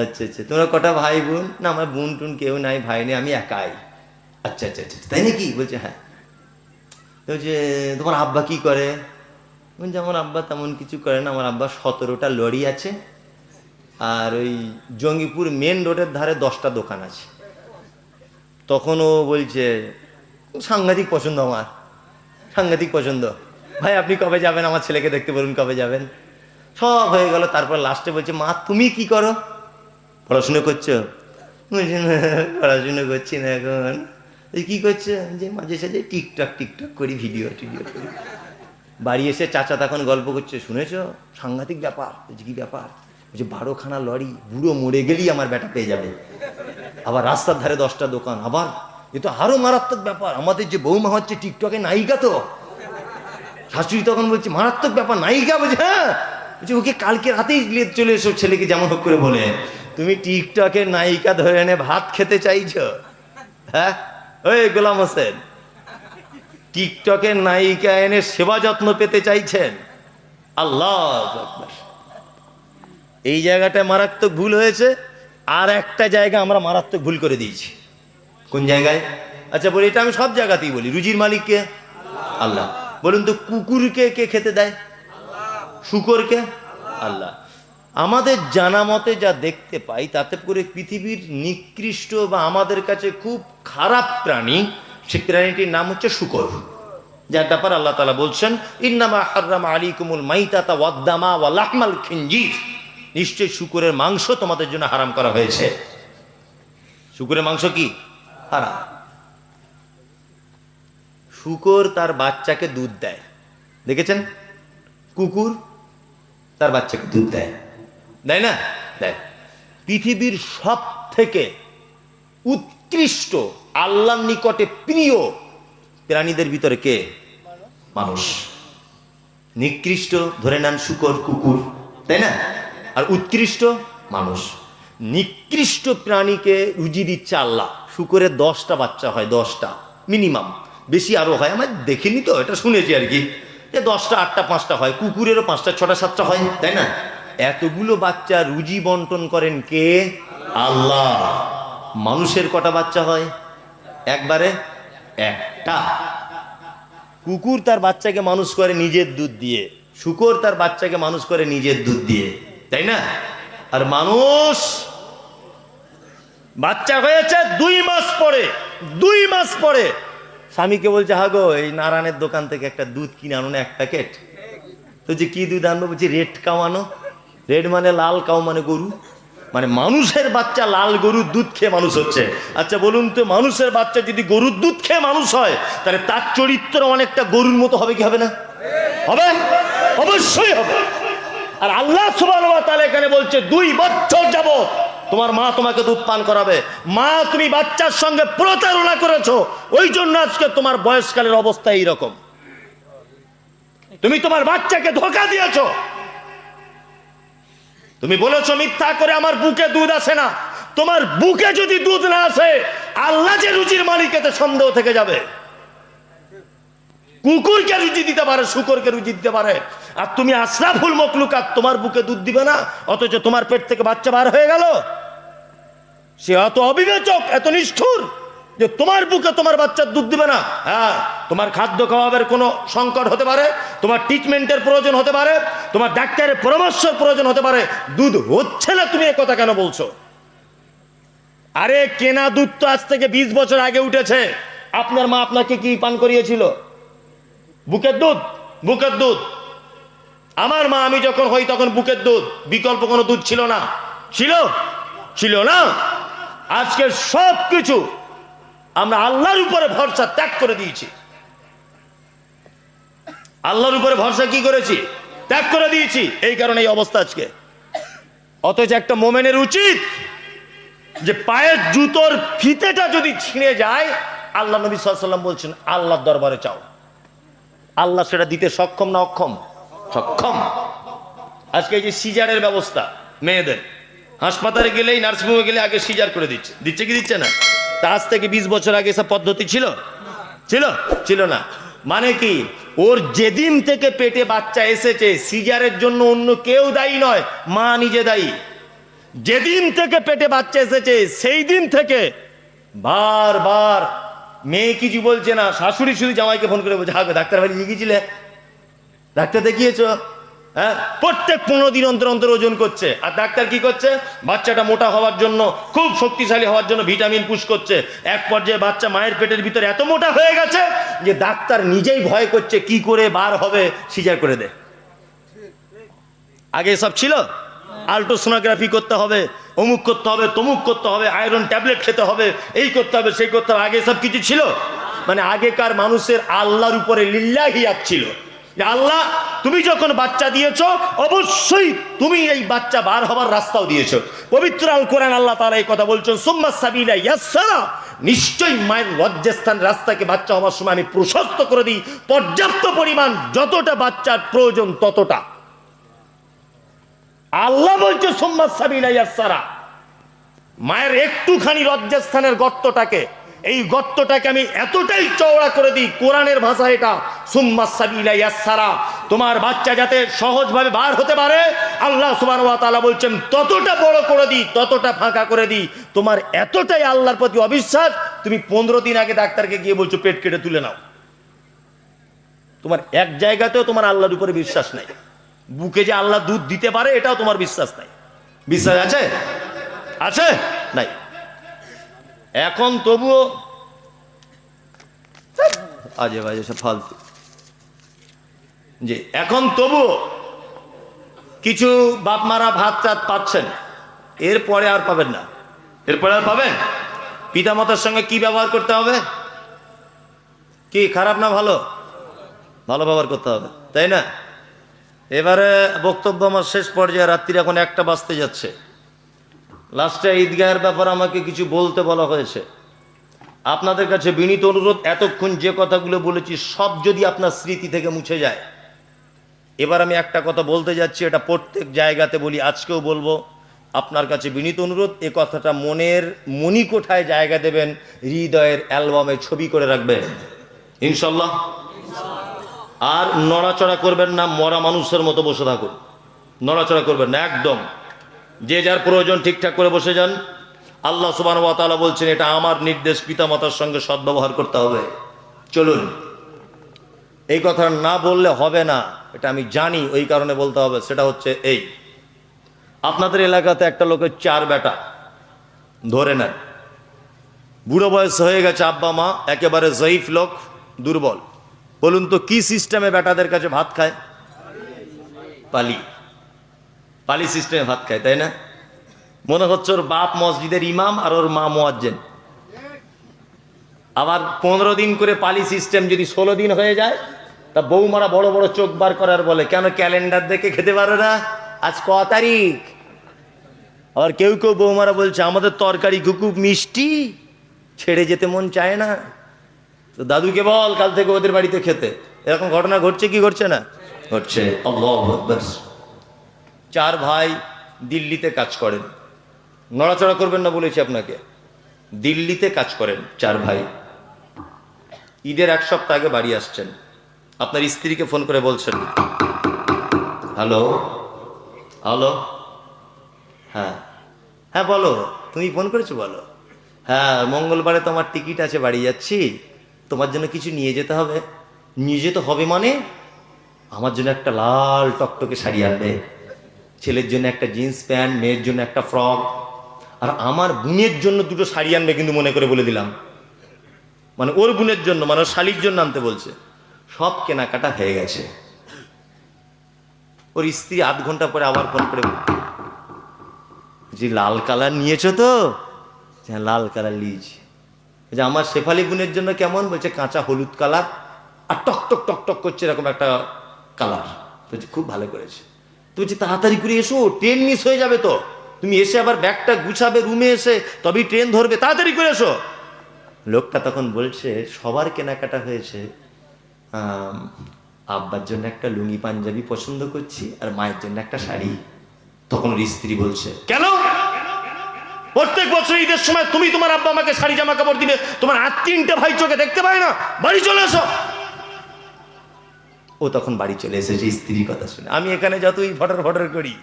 আচ্ছা আচ্ছা, তোমরা কটা ভাই বোন? না, আমার বোন টুন কেউ নাই, ভাই নেই, আমি একাই। আচ্ছা আচ্ছা আচ্ছা, তাই নাকি? বলছে হ্যাঁ। বলছে, তোমার আব্বা কি করে? বলছে, আমার আব্বা তেমন কিছু করে না, আমার আব্বা 17টা লরি আছে, আর ওই জঙ্গিপুর মেন রোডের ধারে 10টা দোকান আছে। তখন ও বলছে, সাংঘাতিক পছন্দ আমার, সাংঘাতিক পছন্দ। ভাই আপনি কবে যাবেন, আমার ছেলেকে দেখতে বলুন কবে যাবেন। সব হয়ে গেল, তারপর লাস্টে বলছে মা তুমি কি করো? পড়াশুনো করছো? বলছি না পড়াশুনো করছি না এখন। কি করছো? যে মাঝে সাঝে টিকটক করি, ভিডিও টিডিও করি। বাড়ি এসে চাচা তখন গল্প করছে, শুনেছ সাংঘাতিক ব্যাপার। বলছি কি ব্যাপার? বলছে 12খানা লরি, বুড়ো মরে গেলেই আমার বেটা পেয়ে যাবে। আবার রাস্তার ধারে 10টা দোকান। আবার এ তো আরো মারাত্মক ব্যাপার, আমাদের যে বৌমা হচ্ছে টিকটকে নায়িকা। তো শাশুড়ি তখন বলছে মারাত্মক ব্যাপার, নায়িকা? বলছে হ্যাঁ। বলছে ওকে কালকে রাতেই চলে এসো, ছেলেকে যেমন হোক করে বলে। তুমি টিকটকের নায়িকা ধরে এনে ভাত খেতে চাইছো? হ্যাঁ ওই গোলাম হোসেন, টিকটকের নায়িকা এনে সেবা যত্ন পেতে চাইছেন? আল্লাহু আকবার। এই জায়গাটায় মারাত্মক ভুল হয়েছে। আর একটা জায়গা আমরা মারাত্মক ভুল করে দিয়েছি। কোন জায়গায়? আচ্ছা বলি, এটা আমি সব জায়গাতেই বলি, রুজির মালিক কে? আল্লাহ। বলুন তো কুকুরকে কে খেতে দেয়? শুকরকে? আল্লাহ। আমাদের জানা মতে যা দেখতে পাই তাতে করে পৃথিবীর নিকৃষ্ট বা আমাদের কাছে খুব খারাপ প্রাণী, সে প্রাণীটির নাম হচ্ছে শুকর, যার ব্যাপার আল্লাহ তাআলা বলছেন ইন্নামা হাররামা আলাইকুমুল মাইতাতা ওয়াদ-দামা ওয়া লাহমাল খিনজির, নিশ্চয় শুকরের মাংস তোমাদের জন্য হারাম করা হয়েছে। শুকরের মাংস কি হারাম। শুকর তার বাচ্চাকে দুধ দেয়, দেখেছেন? কুকুর তার বাচ্চাকে দুধ দেয়, দেয় না? দেয়। পৃথিবীর সব থেকে উৎকৃষ্ট আল্লাহর নিকটে প্রিয় প্রাণীদের ভিতরে কে? মানুষ। নিকৃষ্ট ধরে নেন শুকর, কুকুর, তাই না? আর উৎকৃষ্ট মানুষ। নিকৃষ্ট প্রাণীকে রুজি দিচ্ছে আল্লাহ। শুকরের 10টা বাচ্চা হয়, 10টা মিনিমাম, বেশি আরো হয়, আমার দেখিনি তো, এটা শুনেছি আর কি, যে 10টা 8টা 5টা হয়। কুকুরেরও 5টা 6টা 7টা হয়, তাই না? এতগুলো বাচ্চা রুজি বন্টন করেন কে? আল্লাহ। মানুষের কটা বাচ্চা হয়? একবারে একটা। কুকুর তার বাচ্চাকে মানুষ করে নিজের দুধ দিয়ে, শুকর তার বাচ্চাকে মানুষ করে নিজের দুধ দিয়ে, তাই না? আর মানুষ বাচ্চা হয়েছে 2 মাস পরে, 2 মাস পরে স্বামীকে বলছে হাগো এই নারায়ণের দোকান থেকে একটা দুধ কিনে আনো না, 1 প্যাকেট। তো যে কি দুধ আনবো? বলছি রেড কাউ আনো। রেড মানে লাল, কাউ মানে গরু। মানে মানুষের বাচ্চা লাল গরুর দুধ খেয়ে মানুষ হচ্ছে। আচ্ছা বলুন তো, মানুষের বাচ্চা যদি গরুর দুধ খেয়ে মানুষ হয়, তাহলে তার চরিত্র অনেকটা গরুর মতো হবে কি হবে না? হবে, অবশ্যই হবে। আর আল্লাহ সুবহানাহু ওয়া তাআলা এখানে বলছে 2 বছর যাবত তোমার মা তোমাকে দুধ পান করাবে। মা তুমি বাচ্চার সঙ্গে প্রতারণা করেছো, ওই জন্য আজকে তোমার বয়সকালের অবস্থা এইরকম। তুমি তোমার বাচ্চাকে ধোঁকা দিয়েছো। তুমি বলেছো মিথ্যা করে আমার বুকে দুধ আসে না। তোমার বুকে যদি দুধ না আসে, আল্লাহ যে রুজির মালিক এতে সন্দেহ থেকে যাবে। কুকুরকে রুজি দিতে পারে, শুকরকে রুজি দিতে পারে, আর তুমি আশরাফুল মখলুকাত তোমার বুকে দুধ দিবে না, অথচ তোমার পেট থেকে বাচ্চা বার হয়ে গেল। সে এত অবিবেচক, এত নিষ্ঠুর যে তোমার বুকে তোমার বাচ্চার দুধ দিবে না। হ্যাঁ, তোমার খাদ্য খাওয়াবের কোনো সংকট হতে পারে, তোমার ট্রিটমেন্টের প্রয়োজন হতে পারে, তোমার ডাক্তারের পরামর্শের প্রয়োজন হতে পারে, দুধ হচ্ছে না, তুমি এ কথা কেন বলছো? আরে কেনা দুধ তো আজ থেকে 20 বছর আগে উঠেছে। আপনার মা আপনাকে কি পান করিয়েছিল? বুকের দুধ। বুকের দুধ। আমার মা আমি যখন হই তখন বুকের দুধ, বিকল্প কোনো দুধ ছিল না। ছিল? ছিল না। আজকে সব কিছু আমরা আল্লাহর উপরে ভরসা ত্যাগ করে দিয়েছি। আল্লাহর উপরে ভরসা কি করেছি? ত্যাগ করে দিয়েছি। এই কারণে এই অবস্থা আজকে। অথচ একটা মোমেনের উচিত যে পায়ের জুতোর ফিতেটা যদি ছিঁড়ে যায়, আল্লাহ নবী সাল্লাল্লাহু আলাইহি ওয়াসাল্লাম বলছেন আল্লাহর দরবারে চাও। আল্লাহ সেটা দিতে সক্ষম না অক্ষম? সক্ষম। আজকে এই যে সিজারের ব্যবস্থা মেয়েদের, হাসপাতালে গেলেই, নার্সিংহোমে গেলে আগে সিজার করে দিচ্ছে। দিচ্ছে কি দিচ্ছে না? তা আজ থেকে 20 বছর আগে এসব পদ্ধতি ছিল? ছিল? ছিল না। মানে কি, ওর যেদিন থেকে পেটে বাচ্চা এসেছে সিজারের জন্য অন্য কেউ দায়ী নয়, মা নিজে দায়ী। যেদিন থেকে পেটে বাচ্চা এসেছে সেই দিন থেকে বারবার মেয়ে কিছু বলছে না, শাশুড়ি শুধু জামাইকে ফোন করে বলছে হাগো ডাক্তার বাড়ি গিয়েছিলে, ডাক্তার দেখিয়েছ? হ্যাঁ, প্রত্যেক 15 দিন অন্তর অন্তর ওজন করছে। আর ডাক্তার কি করছে? বাচ্চাটা মোটা হওয়ার জন্য, খুব শক্তিশালী হওয়ার জন্য ভিটামিন পুশ করছে। এক পর্যায়ে বাচ্চা মায়ের পেটের ভিতরে এত মোটা হয়ে গেছে যে ডাক্তার নিজেই ভয় করছে কি করে বার হবে, সিজার করে দে। আগে সব ছিল, আল্ট্রাসোনোগ্রাফি করতে হবে, অমুক করতে হবে, তমুক করতে হবে, আয়রন ট্যাবলেট খেতে হবে, এই করতে হবে, সেই করতে হবে। আগে সব কিছু ছিল। মানে আগেকার মানুষের আল্লাহর উপরে লিল্লাহিয়াত ছিল। আল্লাহ, তুমি যখন বাচ্চা দিয়েছো অবশ্যই তুমি এই বাচ্চা বার হবার রাস্তাও দিয়েছো। পবিত্র আল কোরআন আল্লাহ তাআলা এই কথা বলছেন, সুম্মা সাবিলা ইয়াসসারা, নিশ্চয়ই মায়ের লজ্জাস্থান রাস্তাকে বাচ্চা হওয়ার সময় আমি প্রশস্ত করে দিই, পর্যাপ্ত পরিমাণ, যতটা বাচ্চার প্রয়োজন ততটা। আল্লাহ বলছে সুম্মা সাবিলা ইয়াসসারা, মায়ের একটুখানি লজ্জাস্থানের গর্তটাকে, এই গর্তটাকে আমি এতটাই চওড়া করে দিই, কোরআনের ভাষা এটা, সুম্মা সাবিলা ইয়াসসারা, তোমার বাচ্চা যাতে সহজভাবে বার হতে পারে আল্লাহ সুবহানাহু ওয়া তাআলা বলছেন ততটা বড় করে দিই, ততটা ফাঁকা করে দিই। তোমার এতটাই আল্লাহর প্রতি অবিশ্বাস, তুমি 15 দিন আগে ডাক্তারকে গিয়ে বলছো পেট কেটে তুলে নাও। তোমার এক জায়গাতেও তোমার আল্লাহর উপরে বিশ্বাস নাই। বুকে যে আল্লাহ দুধ দিতে পারে এটাও তোমার বিশ্বাস নাই। বিশ্বাস আছে? আছে? নাই। এখন তবুও আজে বাজে সব ফালতু। যে এখন তবুও কিছু বাপ মারা ভাত টাত পাচ্ছেন, এরপরে আর পাবেন না। এরপরে আর পাবেন? পিতামাতার সঙ্গে কি ব্যবহার করতে হবে? কি খারাপ না ভালো? ভালো ব্যবহার করতে হবে, তাই না? এবারে বক্তব্য আমার শেষ পর্যায়ে, রাত্রির এখন 1টা বাজতে যাচ্ছে। লাস্টে ঈদগাহের ব্যাপারে আমাকে কিছু বলতে বলা হয়েছে। আপনাদের কাছে বিনীত অনুরোধ, এতক্ষণ যে কথাগুলো বলেছি সব যদি আপনার স্মৃতি থেকে মুছে যায়, এবার আমি একটা কথা বলতে যাচ্ছি, এটা প্রত্যেক জায়গাতে বলি, আজকেও বলবো। আপনার কাছে বিনীত অনুরোধ, এ কথাটা মনের মণিকোঠায় জায়গা দেবেন, হৃদয়ের অ্যালবামে ছবি করে রাখবেন ইনশাল্লাহ। আর নড়াচড়া করবেন না, মরা মানুষের মতো বসে থাকুন, নড়াচড়া করবেন না একদম। যে যার প্রয়োজন ঠিকঠাক করে বসে যান। আল্লাহ সুবহানাহু ওয়া তাআলা বলছেন এটা আমার নির্দেশ, পিতামাতার সঙ্গে সদ্ব্যবহার করতে হবে। চলুন, এই কথা না বললে হবে না, এটা আমি জানি, ওই কারণে বলতে হবে। সেটা হচ্ছে এই, আপনাদের এলাকাতে একটা লোকের 4 বেটা, ধরে নেন বুড়ো বয়স হয়ে গেছে, আব্বা মা একেবারে জয়ীফ লোক, দুর্বল। বলুন তো কি সিস্টেমে বেটাদের কাছে ভাত খায়? পালি পালি সিস্টেমে ভাত খায়, তাই না? মনে হচ্ছে ওর বাপ মসজিদের ইমাম আর ওর মা মুয়াজ্জিন। আবার 15 দিন করে পালি সিস্টেম, যদি 16 দিন হয়ে যায় তা বৌমারা বড় বড় চোখ বার করার বলে, কেন ক্যালেন্ডার দেখে খেতে পারো না, আজ ক তারিখ? আবার কেউ কেউ বৌমারা বলছে আমাদের তরকারি খুব মিষ্টি, ছেড়ে যেতে মন চায় না, তো দাদুকে বল কাল থেকে ওদের বাড়িতে খেতে। এরকম ঘটনা ঘটছে কি ঘটছে না? ঘটছে। আল্লাহু আকবার। 4 ভাই দিল্লিতে কাজ করেন, নড়াচড়া করবেন না বলেছি আপনাকে। দিল্লিতে কাজ করেন 4 ভাই। ঈদের 1 সপ্তাহ আগে বাড়ি আসছেন, আপনার স্ত্রীকে ফোন করে বলছেন, হ্যালো হ্যালো, হ্যাঁ হ্যাঁ বলো, তুমি ফোন করেছো বলো। হ্যাঁ, মঙ্গলবারে তোমার টিকিট আছে, বাড়ি যাচ্ছি, তোমার জন্য কিছু নিয়ে যেতে হবে। নিয়ে যেতে হবে মানে? আমার জন্য একটা লাল টকটকে শাড়ি আনবে, ছেলের জন্য একটা জিন্স প্যান্ট, মেয়ের জন্য একটা ফ্রক, আর আমার বোনের জন্য 2টো শাড়ি আনবে, কিন্তু মনে করে বলে দিলাম, মানে ওর বোনের জন্য, মানে ওর শালির জন্য আনতে বলছে। সব কেনাকাটা হয়ে গেছে। ওর স্ত্রী আধ ঘন্টা পরে আবার ফোন করে, যে লাল কালার নিয়েছো তো? হ্যাঁ লাল কালার নিয়েছি। যে আমার শেফালি বোনের জন্য কেমন? বলছে কাঁচা হলুদ কালার, আর টক টক টক টক করছে এরকম একটা কালার। বলছে খুব ভালো করেছে। তো বলছে তাড়াতাড়ি করে এসো, ট্রেন মিস হয়ে যাবে তো, তুমি এসে আবার ব্যাগটা গুছাবে, রুমে এসে তবেই ট্রেন ধরবে, তাড়াতাড়ি করে এসো। লোকটা তখন বলছে সবার কেনাকাটা হয়েছে, আব্বার জন্য একটা লুঙ্গি পাঞ্জাবি পছন্দ করছি, আর মায়ের জন্য একটা শাড়ি। তখন ওর স্ত্রী বলছে, কেন প্রত্যেক বছর ঈদের সময় তুমি তোমার আব্বা আমাকে শাড়ি জামা কাপড় দিবে, তোমার আর 3টে ভাই চোখে দেখতে পায় না, বাড়ি চলে এসো। ও তখন বাড়ি চলে এসেছে স্ত্রীর কথা শুনে। আমি এখানে যতই ফটর ফটর করি,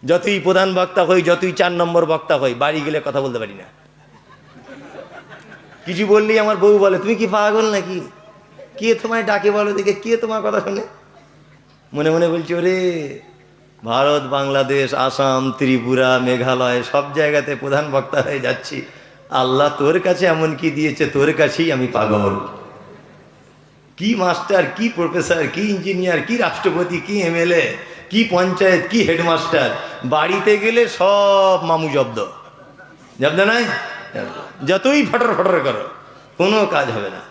যতই প্রধান বক্তা হই, যতই 4 নম্বর বক্তা হই, বাড়ি গেলে কথা বলতে পারি না। কিছু বললেই আমার বউ বলে তুমি কি পাগল নাকি, কে তোমায় ডাকে বলো দেখে, কে তোমার কথা শুনে? মনে মনে বলছি, ওরে ভারত, বাংলাদেশ, আসাম, ত্রিপুরা, মেঘালয় সব জায়গাতে প্রধান বক্তা হয়ে যাচ্ছি। আল্লাহ তোর কাছে এমন কি দিয়েছে, তোর কাছেই আমি পাগল। কি মাস্টার, কি প্রফেসর, কি ইঞ্জিনিয়ার, কি রাষ্ট্রপতি, কি এমএলএ, কি পঞ্চায়েত, কি হেডমাস্টার, বাড়িতে গেলে সব মামু জব্দ। জব্দ নাই? যতই ফটর ফটর করো কোনো কাজ হবে না।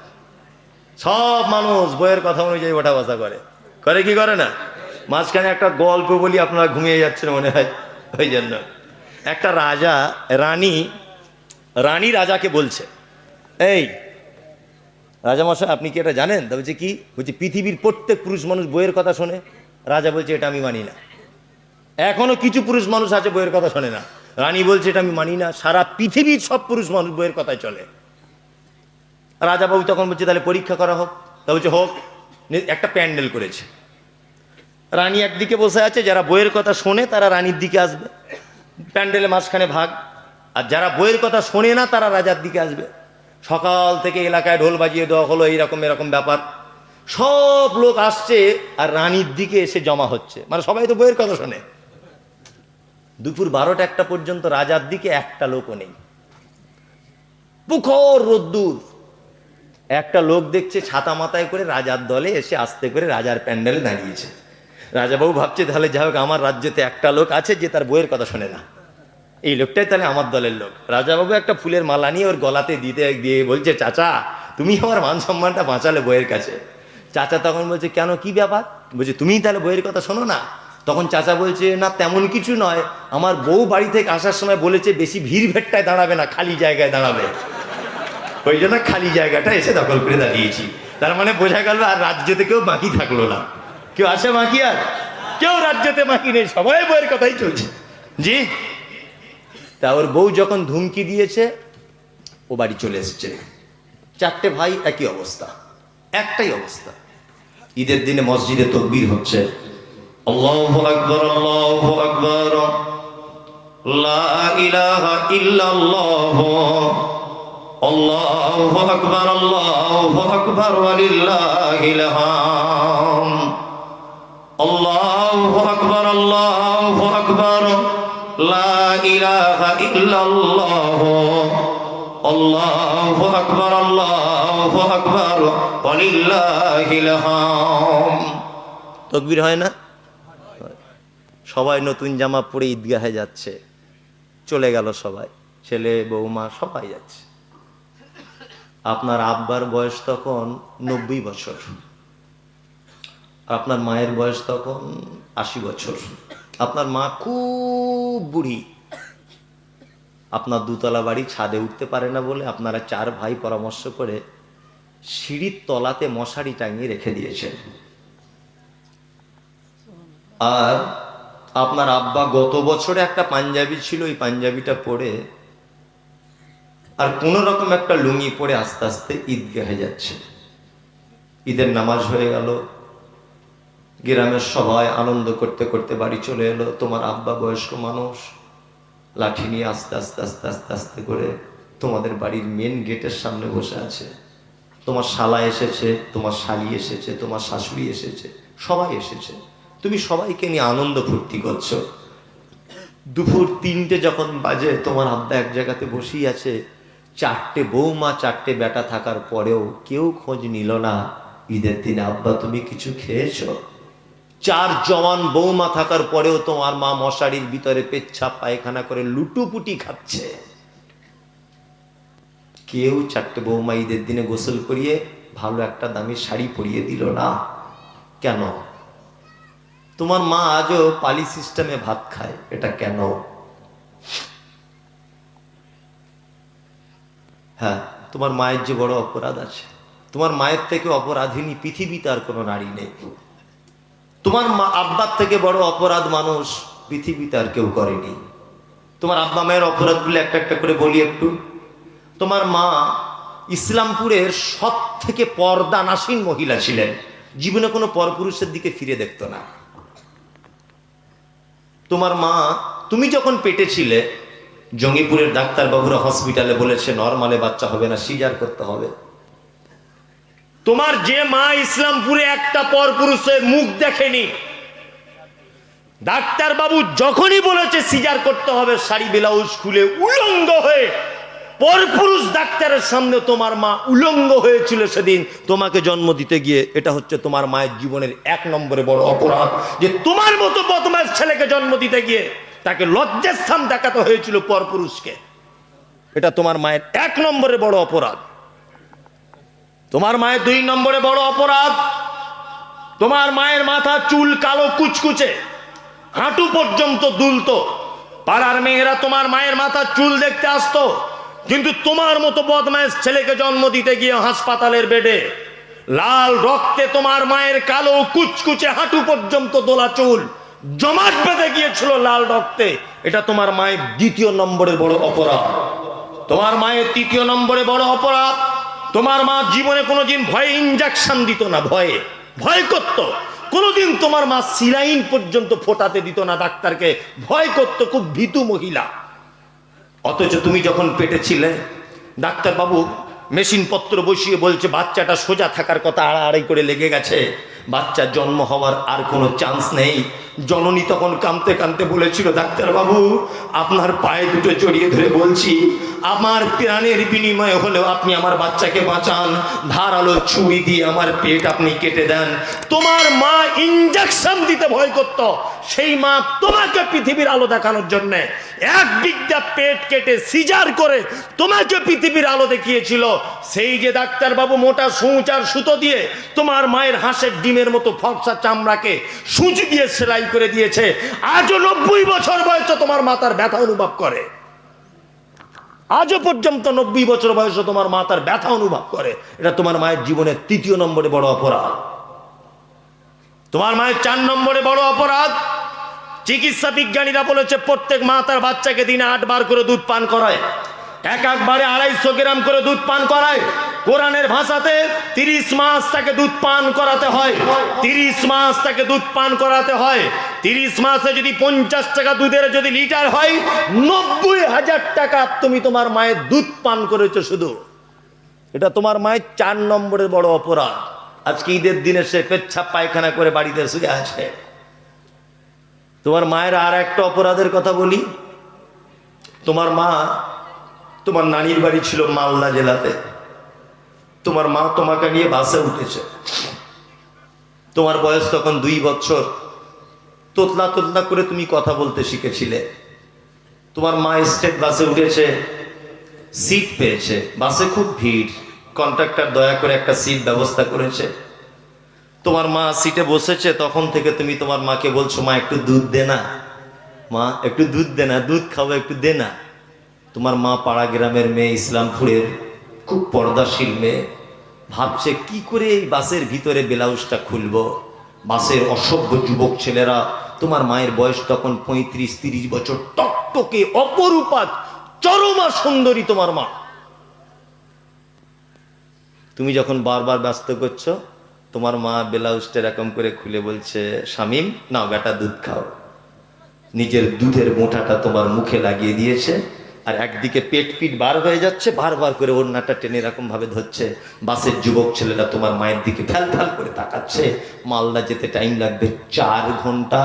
সব মানুষ বইয়ের কথা অনুযায়ী ওঠা বসা করে, করে কি করে না? মাঝখানে একটা গল্প বলি, আপনারা ঘুমিয়ে যাচ্ছেন মনে হয়, ওই জন্য। একটা রাজা রানী রাজাকে বলছে, এই রাজামশাই আপনি কি এটা জানেন? তা বলছে কি? বলছে পৃথিবীর প্রত্যেক পুরুষ মানুষ বইয়ের কথা শোনে। রাজা বলছে এটা আমি মানি না। এখনো কিছু পুরুষ মানুষ আছে বইয়ের কথা শোনে না। রানী বলছে এটা আমি মানি না, সারা পৃথিবীর সব পুরুষ মানুষ বইয়ের কথায় চলে। রাজা বাবু তখন বলছে তাহলে পরীক্ষা করা হোক। তা বলছে হোক। একটা প্যান্ডেল করেছে, রানী একদিকে বসে আছে, যারা বইয়ের কথা শোনে তারা রানীর দিকে আসবে, প্যান্ডেলের মাঝখানে ভাগ, আর যারা বইয়ের কথা শোনে না তারা রাজার দিকে আসবে। সকাল থেকে এলাকায় ঢোল বাজিয়ে দেওয়া হলো, এরকম ব্যাপার। সব লোক আসছে আর রানীর দিকে এসে জমা হচ্ছে, মানে সবাই তো বইয়ের কথা শোনে। দুপুর 12টা-1টা পর্যন্ত রাজার দিকে একটা লোকও নেই, পুখর রোদ্দুর। একটা লোক দেখছে ছাতা মাথায় করে রাজার দলে এসে আস্তে করে রাজার প্যান্ডেলে দাঁড়িয়েছে। রাজাবাবু ভাবছে তাহলে যাই হোক, আমার রাজ্যতে একটা লোক আছে যে তার বইয়ের কথা শোনে না, এই লোকটাই তাহলে আমার দলের লোক। রাজাবাবু একটা ফুলের মালা নিয়ে ওর গলাতে দিয়ে বলছে, চাচা তুমি আমার মান সম্মানটা বাঁচালে বইয়ের কাছে। চাচা তখন বলছে, কেন, কি ব্যাপার? বলছে তুমিই তাহলে বইয়ের কথা শোনো না? তখন চাচা বলছে, না তেমন কিছু নয়, আমার বউ বাড়ি থেকে আসার সময় বলেছে বেশি ভিড় ভেট্টায় দাঁড়াবে না, খালি জায়গায় দাঁড়াবে, ওই জন্য খালি জায়গাটা এসে দখল করে দাঁড়িয়েছি। তার মানে বোঝা গেল আর রাজ্যতে কেউ বাকি থাকলো না। কেউ আছে বাকি? আর কেউ রাজ্যতে বাকি নেই, সবাই বইয়ের কথাই চলছে। জি। তা ওর বউ যখন ধুমকি দিয়েছে ও বাড়ি চলে এসছে। 4টে ভাই একই অবস্থা, একটাই অবস্থা। ঈদের দিনে মসজিদে তাকবীর হচ্ছে, আল্লাহু আকবার, আল্লাহু আকবার, লা ইলাহা ইল্লাল্লাহ, আল্লাহু আকবার, আল্লাহু আকবার, ওয়ালিল্লাহিল হামদ, আল্লাহু আকবার, আল্লাহু আকবার, লা ইলাহা ইল্লাল্লাহ, আল্লাহু আকবার, আল্লাহু আকবার, ওয়ালিল্লাহিল হামদ। তাকবীর হয় না? সবাই নতুন জামা পরে ঈদগাহে যাচ্ছে, চলে গেল সবাই, ছেলে বৌমা সবাই যাচ্ছে। আপনার আব্বার বয়স তখন 90 বছর, আপনার মায়ের বয়স তখন 80 বছর। আপনার মা খুব বুড়ি, আপনার 2তলা বাড়ি, ছাদে উঠতে পারে না বলে আপনারা 4 ভাই পরামর্শ করে সিঁড়ির তলাতে মশারি টাঙিয়ে রেখে দিয়েছেন। আর আপনার আব্বা গত বছরে একটা পাঞ্জাবি ছিল, ওই পাঞ্জাবিটা পরে আর কোনো রকম একটা লুঙ্গি পরে আস্তে আস্তে ঈদগাহে যাচ্ছে। ঈদের নামাজ হয়ে গেল, গ্রামের সবাই আনন্দ করতে করতে বাড়ি চলে এলো। তোমার আব্বা বয়স্ক মানুষ, লাঠি নিয়ে আস্তে আস্তে আস্তে আস্তে আস্তে করে তোমাদের বাড়ির মেন গেটের সামনে বসে আছে। তোমার শালা এসেছে, তোমার শালি এসেছে, তোমার শাশুড়ি এসেছে, সবাই এসেছে। তুমি সবাইকে নিয়ে আনন্দ ফুর্তি করছো। দুপুর 3টে যখন বাজে, তোমার আব্বা এক জায়গাতে বসেই আছে। 4টে বৌমা 4টে বেটা থাকার পরেও কেউ খোঁজ নিল না, ঈদের দিনে আব্বা তুমি কিছু খেয়েছো? 4 জওয়ান বৌমা থাকার পরেও তোমার মা মশারির ভিতরে পেচ্ছাপ পায়খানা করে লুটুপুটি খাচ্ছে। কেউ 4টে বৌমা ঈদের দিনে গোসল করিয়ে ভালো একটা দামি শাড়ি পরিয়ে দিল না। কেন? তোমার মা আজও পালি সিস্টেমে ভাত খায়, এটা কেন? হ্যাঁ, তোমার মায়ের যে বড় অপরাধ আছে, তোমার মায়ের থেকে অপরাধিনী পৃথিবীতে আর কোনো নারী নেই। তোমার মা আব্বার থেকে বড় অপরাধ মানুষ পৃথিবীতে আর কেউ করেনি। তোমার আব্বা মায়ের অপরাধগুলো একটা একটা করে বলি একটু। তোমার মা ইসলামপুরের সব থেকে পর্দানাসীন মহিলা ছিলেন, জীবনে কোনো পরপুরুষের দিকে ফিরে দেখতো না। তোমার মা, তুমি যখন পেটে ছিলে, জঙ্গিপুরের ডাক্তারবাবুরা হসপিটালে বলেছে নরমালে বাচ্চা হবে না, সিজার করতে হবে। তোমার যে মা ইসলামপুরে একটা পরপুরুষের মুখ দেখেনি, ডাক্তার বাবু যখনই বলেছে সিজার করতে হবে, শাড়ি ব্লাউজ খুলে উলঙ্গ হয়ে পরপুরুষ ডাক্তারের সামনে তোমার মা উলঙ্গ হয়েছিল সেদিন তোমাকে জন্ম দিতে গিয়ে। এটা হচ্ছে তোমার মায়ের জীবনের 1 নম্বরে বড় অপরাধ, যে তোমার মতো বদমাশ ছেলেকে জন্ম দিতে গিয়ে তাকে লজ্জার স্থান দেখাতে হয়েছিল পরপুরুষকে। এটা তোমার মায়ের 1 নম্বরে বড় অপরাধ। তোমার মায়ের 2 নম্বরে বড় অপরাধ, তোমার মায়ের মাথা চুল কালো কুচকুচে, হাঁটু পর্যন্ত দুলতো। পাড়ার মেয়েরা তোমার মায়ের মাথা চুল দেখতে আসতো, কিন্তু তোমার মতো বদমাইশ ছেলেকে জন্ম দিতে গিয়ে হাসপাতালের বেডে লাল রক্তে তোমার মায়ের কালো কুচকুচে হাঁটু পর্যন্ত দোলা চুল জমাট বেঁধে গিয়েছিল লাল রক্তে। এটা তোমার মায়ের 2 নম্বরের বড় অপরাধ। তোমার মায়ের 3 নম্বরে বড় অপরাধ, তোমার মা জীবনে কোনোদিন ভয়ে ইনজেকশন দিত না, ভয় করত। কোনোদিন তোমার মা সিলাইন পর্যন্ত ফোটাতে দিত না ডাক্তারকে, ভয় করত, খুব ভীতু মহিলা। অথচ তুমি যখন পেটে ছিলে, ডাক্তার বাবু মেশিন পত্র বসিয়ে বলছে বাচ্চাটা সোজা থাকার কথা, আড়াআড়ি করে লেগে গেছে, বাচ্চার জন্ম হওয়ার আর কোনো চান্স নেই। জননী তখন কাঁদতে কাঁদতে বলেছিল, ডাক্তার বাবু আপনার পায়ে দুটো জড়িয়ে ধরে বলছি, আমার প্রাণের বিনিময়ে হলেও আপনি আমার বাচ্চাকে বাঁচান, ধারালো ছুরি দিয়ে আমার পেট আপনি কেটে দেন। তোমার মা ইনজেকশন দিতে ভয় করত, সেই মা তোমাকে পৃথিবীর আলো দেখানোর জন্য 1 বিঘা পেট কেটে সিজার করে তোমাকে পৃথিবীর আলো দেখিয়েছিল। সেই যে ডাক্তার বাবু মোটা সূচ আর সুতো দিয়ে তোমার মায়ের হাঁসের ডিমের মতো ফর্সা চামড়াকে সূচ দিয়ে সেলাই করে দিয়েছে, আজও 90 বছর বয়সে তোমার মাথার ব্যথা অনুভব করে। আজও পর্যন্ত 90 বছর বয়সে তোমার মাথার ব্যথা অনুভব করে। এটা তোমার মায়ের জীবনের 3 নম্বরে বড় অপরাধ। তোমার মায়ের 4 নম্বরে বড় অপরাধ, চিকিৎসা বিজ্ঞানীরা বলেছে প্রত্যেক মা তার বাচ্চাকে দিনে 8 বার করে দুধ পান করায়, একবারে 250 গ্রাম করে দুধ পান করায়। কোরআনের ভাষাতে 30 মাস তাকে দুধ পান করাতে হয়, 30 মাস তাকে দুধ পান করাতে হয়। 30 মাসে যদি 50 টাকা দুধের যদি লিটার হয়, 90,000 টাকা তুমি তোমার মায়ের দুধ পান করেছো শুধু। এটা তোমার মায়ের 4 নম্বরের বড় অপরাধ। আজকে ঈদের দিনে সে পেচ্ছাপ পায়খানা করে বাড়িতে শুয়ে আছে। তোমার মায়ের আর একটা অপরাধের কথা বলি। তোমার মা, তোমার নানির বাড়ি ছিল মালদা জেলাতে, তোমার মা তোমাকে নিয়ে বাসে উঠেছে, তোমার বয়স তখন 2 বছর, তোতলা তোতলা করে তুমি কথা বলতে শিখেছিলে। তোমার মা স্টেট বাসে উঠেছে, সিট পেয়েছে, বাসে খুব ভিড়, কন্ট্রাক্টর দয়া করে একটা সিট ব্যবস্থা করেছে। তোমার মা সিটে বসেছে, তখন থেকে তুমি তোমার মাকে বলছো, মা একটু দুধ দে না, মা একটু দুধ দে না, দুধ খাবো, একটু দে না। তোমার মা পাড়া গ্রামের মেয়ে, ইসলামপুরের খুব পর্দাশীল মেয়ে, ভাবছে কি করে এই বাসের ভিতরে ব্লাউজটা খুলবো। বাসের অসভ্য যুবক ছেলেরা, তোমার মায়ের বয়স তখন 35-30 বছর, টকটকে অপরূপা চরমা সুন্দরী তোমার মা। তুমি যখন বারবার ব্যস্ত করছো, তোমার মা ব্লাউজটা এরকম করে খুলে বলছে, শামিম নাও বেটা দুধ খাও। নিজের দুধের মোটাটা তোমার মুখে লাগিয়ে দিয়েছে, আর একদিকে পেট পিট বার হয়ে যাচ্ছে, বারবার করে ওড়নাটা টেনে এরকম ভাবে ধরছে। বাসের যুবক ছেলেরা তোমার মায়ের দিকে ফ্যাল ফ্যাল করে তাকাচ্ছে। মালদা যেতে টাইম লাগবে 4 ঘন্টা।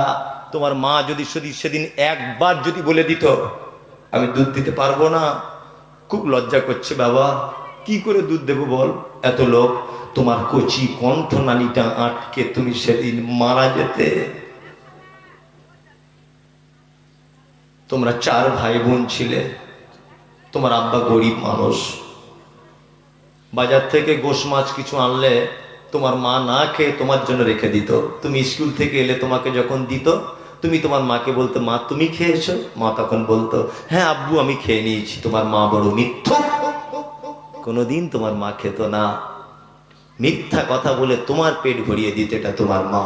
তোমার মা যদি সেদিন একবার যদি বলে দিত, আমি দুধ দিতে পারবো না, খুব লজ্জা করছে বাবা, কি করে দুধ দেবো বল, এত লোক, তোমার কচি কণ্ঠনালীটা আটকে তুমি সেদিন মারা যেতে। তোমরা 4 ভাই বোন ছিলে, তোমার আব্বা গরিব মানুষ, বাজার থেকে গোশ মাছ কিছু আনলে তোমার মা না খেয়ে তোমার জন্য রেখে দিত। তুমি স্কুল থেকে এলে তোমাকে যখন দিত, তুমি তোমার মাকে বলতো, মা তুমি খেয়েছো? মা তখন বলতো, হ্যাঁ আব্বু আমি খেয়ে নিয়েছি। তোমার মা বড় মিথ্যুক, কোনোদিন তোমার মা খেত না, মিথ্যা কথা বলে তোমার পেট ভরিয়ে দিত। এটা তোমার মা।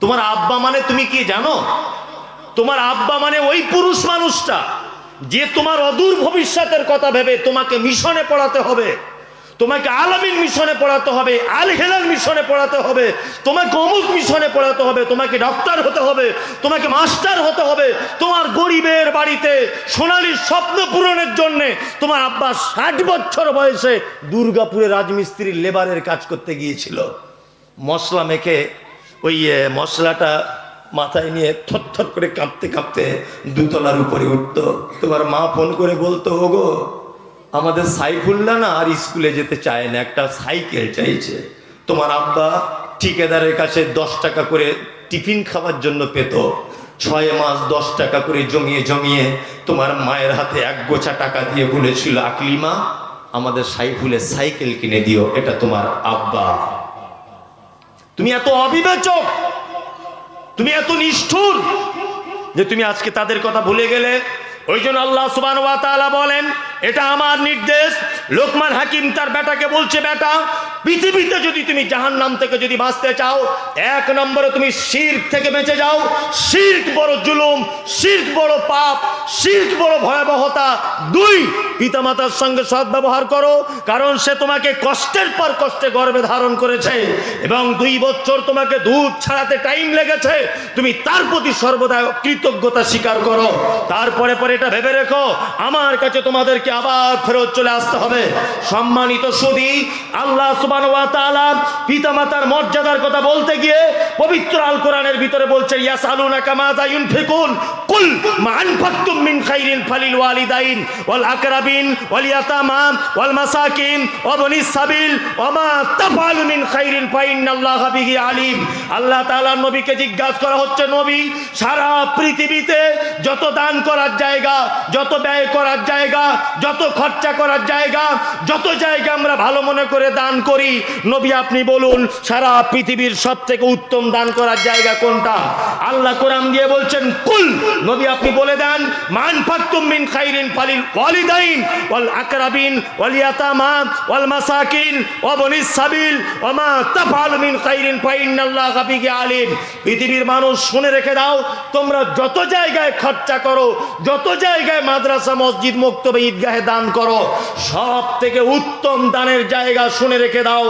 তোমার আব্বা মানে তুমি কি জানো? তোমার আব্বা মানে ওই পুরুষ মানুষটা যে তোমার অদূর ভবিষ্যতের কথা ভেবে তোমাকে মিশনে পড়াতে হবে, তোমাকে আলামিন মিশনে পড়াতে হবে, আল হেলাল মিশনে পড়াতে হবে, তোমাকে অমুক মিশনে পড়াতে হবে, তোমাকে ডক্টর হতে হবে, তোমাকে মাস্টার হতে হবে। তোমার গরিবের বাড়িতে সোনালী স্বপ্ন পূরণের জন্য তোমার আব্বা 60 বছর বয়সে দুর্গাপুরে রাজমিস্ত্রির লেবারের কাজ করতে গিয়েছিল। মশলা মেখে ওই মশলাটা মাথায় নিয়ে থরথর করে কাঁপতে কাঁপতে দুতলার উপরে উঠতো। তোমার মা ফোন করে বলতো, ওগো আমাদের সাইফুল্লাহ না আর স্কুলে যেতে চায় না, একটা সাইকেল চাইছে। তোমার আব্বা ঠিকাদারের কাছে 10 টাকা করে টিফিন খাওয়ার জন্য পেত। 6 মাস 10 টাকা করে জমিয়ে জমিয়ে তোমার মায়ের হাতে 1 গোছা টাকা দিয়ে বলেছিল, আকলিমা আমাদের সাইফুলের সাইকেল কিনে দিও। এটা তোমার আব্বা। তুমি এত অবিবেচক, তুমি এত নিষ্ঠুর যে তুমি আজকে তাদের কথা ভুলে গেলে। ওই জন্য আল্লাহ সুবহানাহু ওয়া তাআলা বলেন, এটা আমার নির্দেশ। লোকমান হাকিম তার বেটাকে বলছে, বেটা পৃথিবীতে যদি তুমি জাহান্নাম থেকে যদি বাঁচতে চাও, 1 নম্বরে তুমি শিরক থেকে বেঁচে যাও। শিরক বড় জুলুম, শিরক বড় পাপ, শিরক বড় ভয়াবহতা। 2, পিতামাতার সঙ্গে সদ্ব্যবহার করো, কারণ সে তোমাকে কষ্টের পর কষ্টে গর্ভে ধারণ করেছে এবং 2 বছর তোমাকে দুধ ছাড়াতে টাইম লেগেছে। তুমি তার প্রতি সর্বদা কৃতজ্ঞতা স্বীকার করো। তারপরে পরে এটা ভেবে রেখো, আমার কাছে তোমাদেরকে আবার ফেরত চলে আসতে হবে। সম্মানিত সুধী, আল্লাহ সুবহানাহু ওয়া তাআলা পিতামাতার মর্যাদার কথা বলতে গিয়ে পবিত্র আল কোরআনের ভিতরে বলছে, ইয়াসআলুনাকা মাযা ইউনফিকুন কুল মা আনফাকতুম মিন খাইরিন ফালিল ওয়ালিদাইন ওয়াল আকরাবিন ওয়াল ইয়াতামা ওয়াল মাসাকিন ওয়া বনিস সাবিল ওয়া মা তাফআলু মিন খাইরিন ফাইন্নাল্লাহা বিহি আলিম। আল্লাহ তাআলার নবীকে জিজ্ঞাসা করা হচ্ছে, নবী সারা পৃথিবীতে যত দান করার জায়গা, যত ব্যয় করার জায়গা, যত খরচা করার জায়গা, যত জায়গা আমরা ভালো মনে করে দান করি, নবী আপনি বলুন সারা পৃথিবীর সবথেকে উত্তম দান করার জায়গা কোনটা? আল্লাহ কোরআন দিয়ে বলছেন, কুল নবী আপনি বলে দেন, মান ফাকতুম মিন খাইরিন ফালিল ওয়ালিদাইন ওয়াল আকরাবিন ওয়াল ইয়াতামা ওয়াল মাসাকিন ওয়া বনিস সাবিল ওয়া মা তাফআলু মিন খাইরিন ফাইন্নাল্লাহা বিহি আলিম। পৃথিবীর মানুষ শুনে রেখে দাও, তোমরা যত জায়গায় খরচা করো, যত জায়গায় মাদ্রাসা মসজিদ মক্তবে ঈদগাহে দান করো, সব থেকে উত্তম দানের জায়গা শুনে রেখে দাও,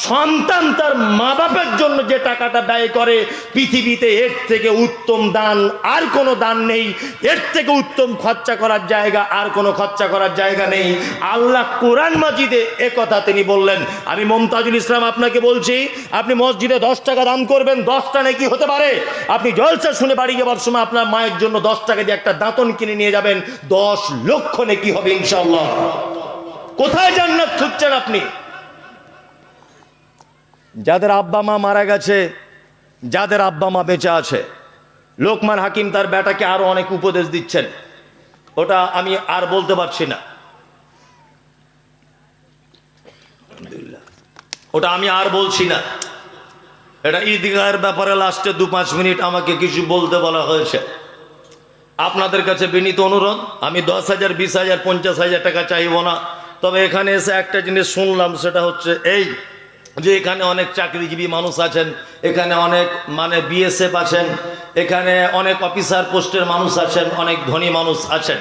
সন্তান তার মা বাপের জন্য যে টাকাটা ব্যয় করে, পৃথিবীতে এর থেকে উত্তম দান আর কোনো দান নেই, এর থেকে উত্তম খরচা করার জায়গা আর কোনো খরচা করার জায়গা নেই। আল্লাহ কোরআন মাজিদে একথা তিনি বললেন। আমি মুমতাজুল ইসলাম আপনাকে বলছি, আপনি মসজিদে 10 টাকা দান করবেন, 10টা নেকি হতে পারে। আপনি জলসা শুনে বাড়ি যাবার সময় আপনার মায়ের জন্য 10 টাকা দিয়ে একটা দাঁতন কিনে নিয়ে যাবেন, 10 লক্ষ নেকি হবে ইনশাআল্লাহ। কোথায় জান্নাত খুঁজছেন আপনি? যাদের আব্বা মা মারা গেছে, যাদের আব্বা মা বেঁচে আছে, লোকমান হাকিম তার বেটাকে আরো অনেক উপদেশ দিচ্ছেন, ওটা আমি আর বলতে পারছি না, ওটা আমি আর বলছি না। এটা ঈদগাহের ব্যাপারে লাস্টে 2-5 মিনিট আমাকে কিছু বলতে বলা হয়েছে। আপনাদের কাছে বিনীত অনুরোধ, আমি 10,000, 20,000, 50,000 টাকা চাইব না। তবে এখানে এসে একটা জিনিস শুনলাম, সেটা হচ্ছে এই যে এখানে অনেক চাকরিজীবী মানুষ আছেন, এখানে অনেক বিএসএফ আছেন, এখানে অনেক অফিসার পোস্টের মানুষ আছেন, অনেক ধনী মানুষ আছেন।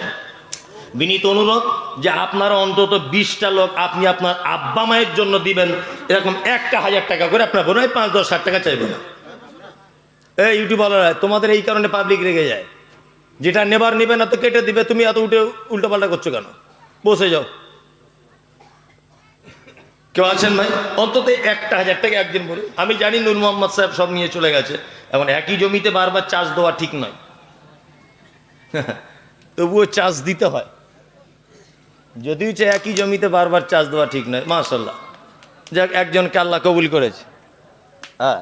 বিনীত অনুরোধ যে আপনারা অন্তত 20টা লোক আপনি আপনার আব্বা মায়ের জন্য দিবেন, এরকম 1,000 টাকা করে। আপনার বোধ হয় 5-10 টাকা চাইবে না। এই ইউটিউবাররা তোমাদের এই কারণে পাবলিক রেগে যায়, যেটা নেবার নেবে না তো কেটে দিবে। তুমি এত উল্টোপাল্টা করছো কেন? বসে যাও। কেউ আছেন ভাই? অন্তত 1,000 টাকা একদিন বলে। আমি জানি নূর মোহাম্মদ সাহেব সব নিয়ে চলে গেছে, এখন একই জমিতে বারবার চাষ দেওয়া ঠিক নয়, তবুও চাষ দিতে হয়। যদিও একই জমিতে বারবার চাষ দেওয়া ঠিক নয়। মাশাআল্লাহ, যাক একজনকে আল্লাহ কবুল করেছে। হ্যাঁ।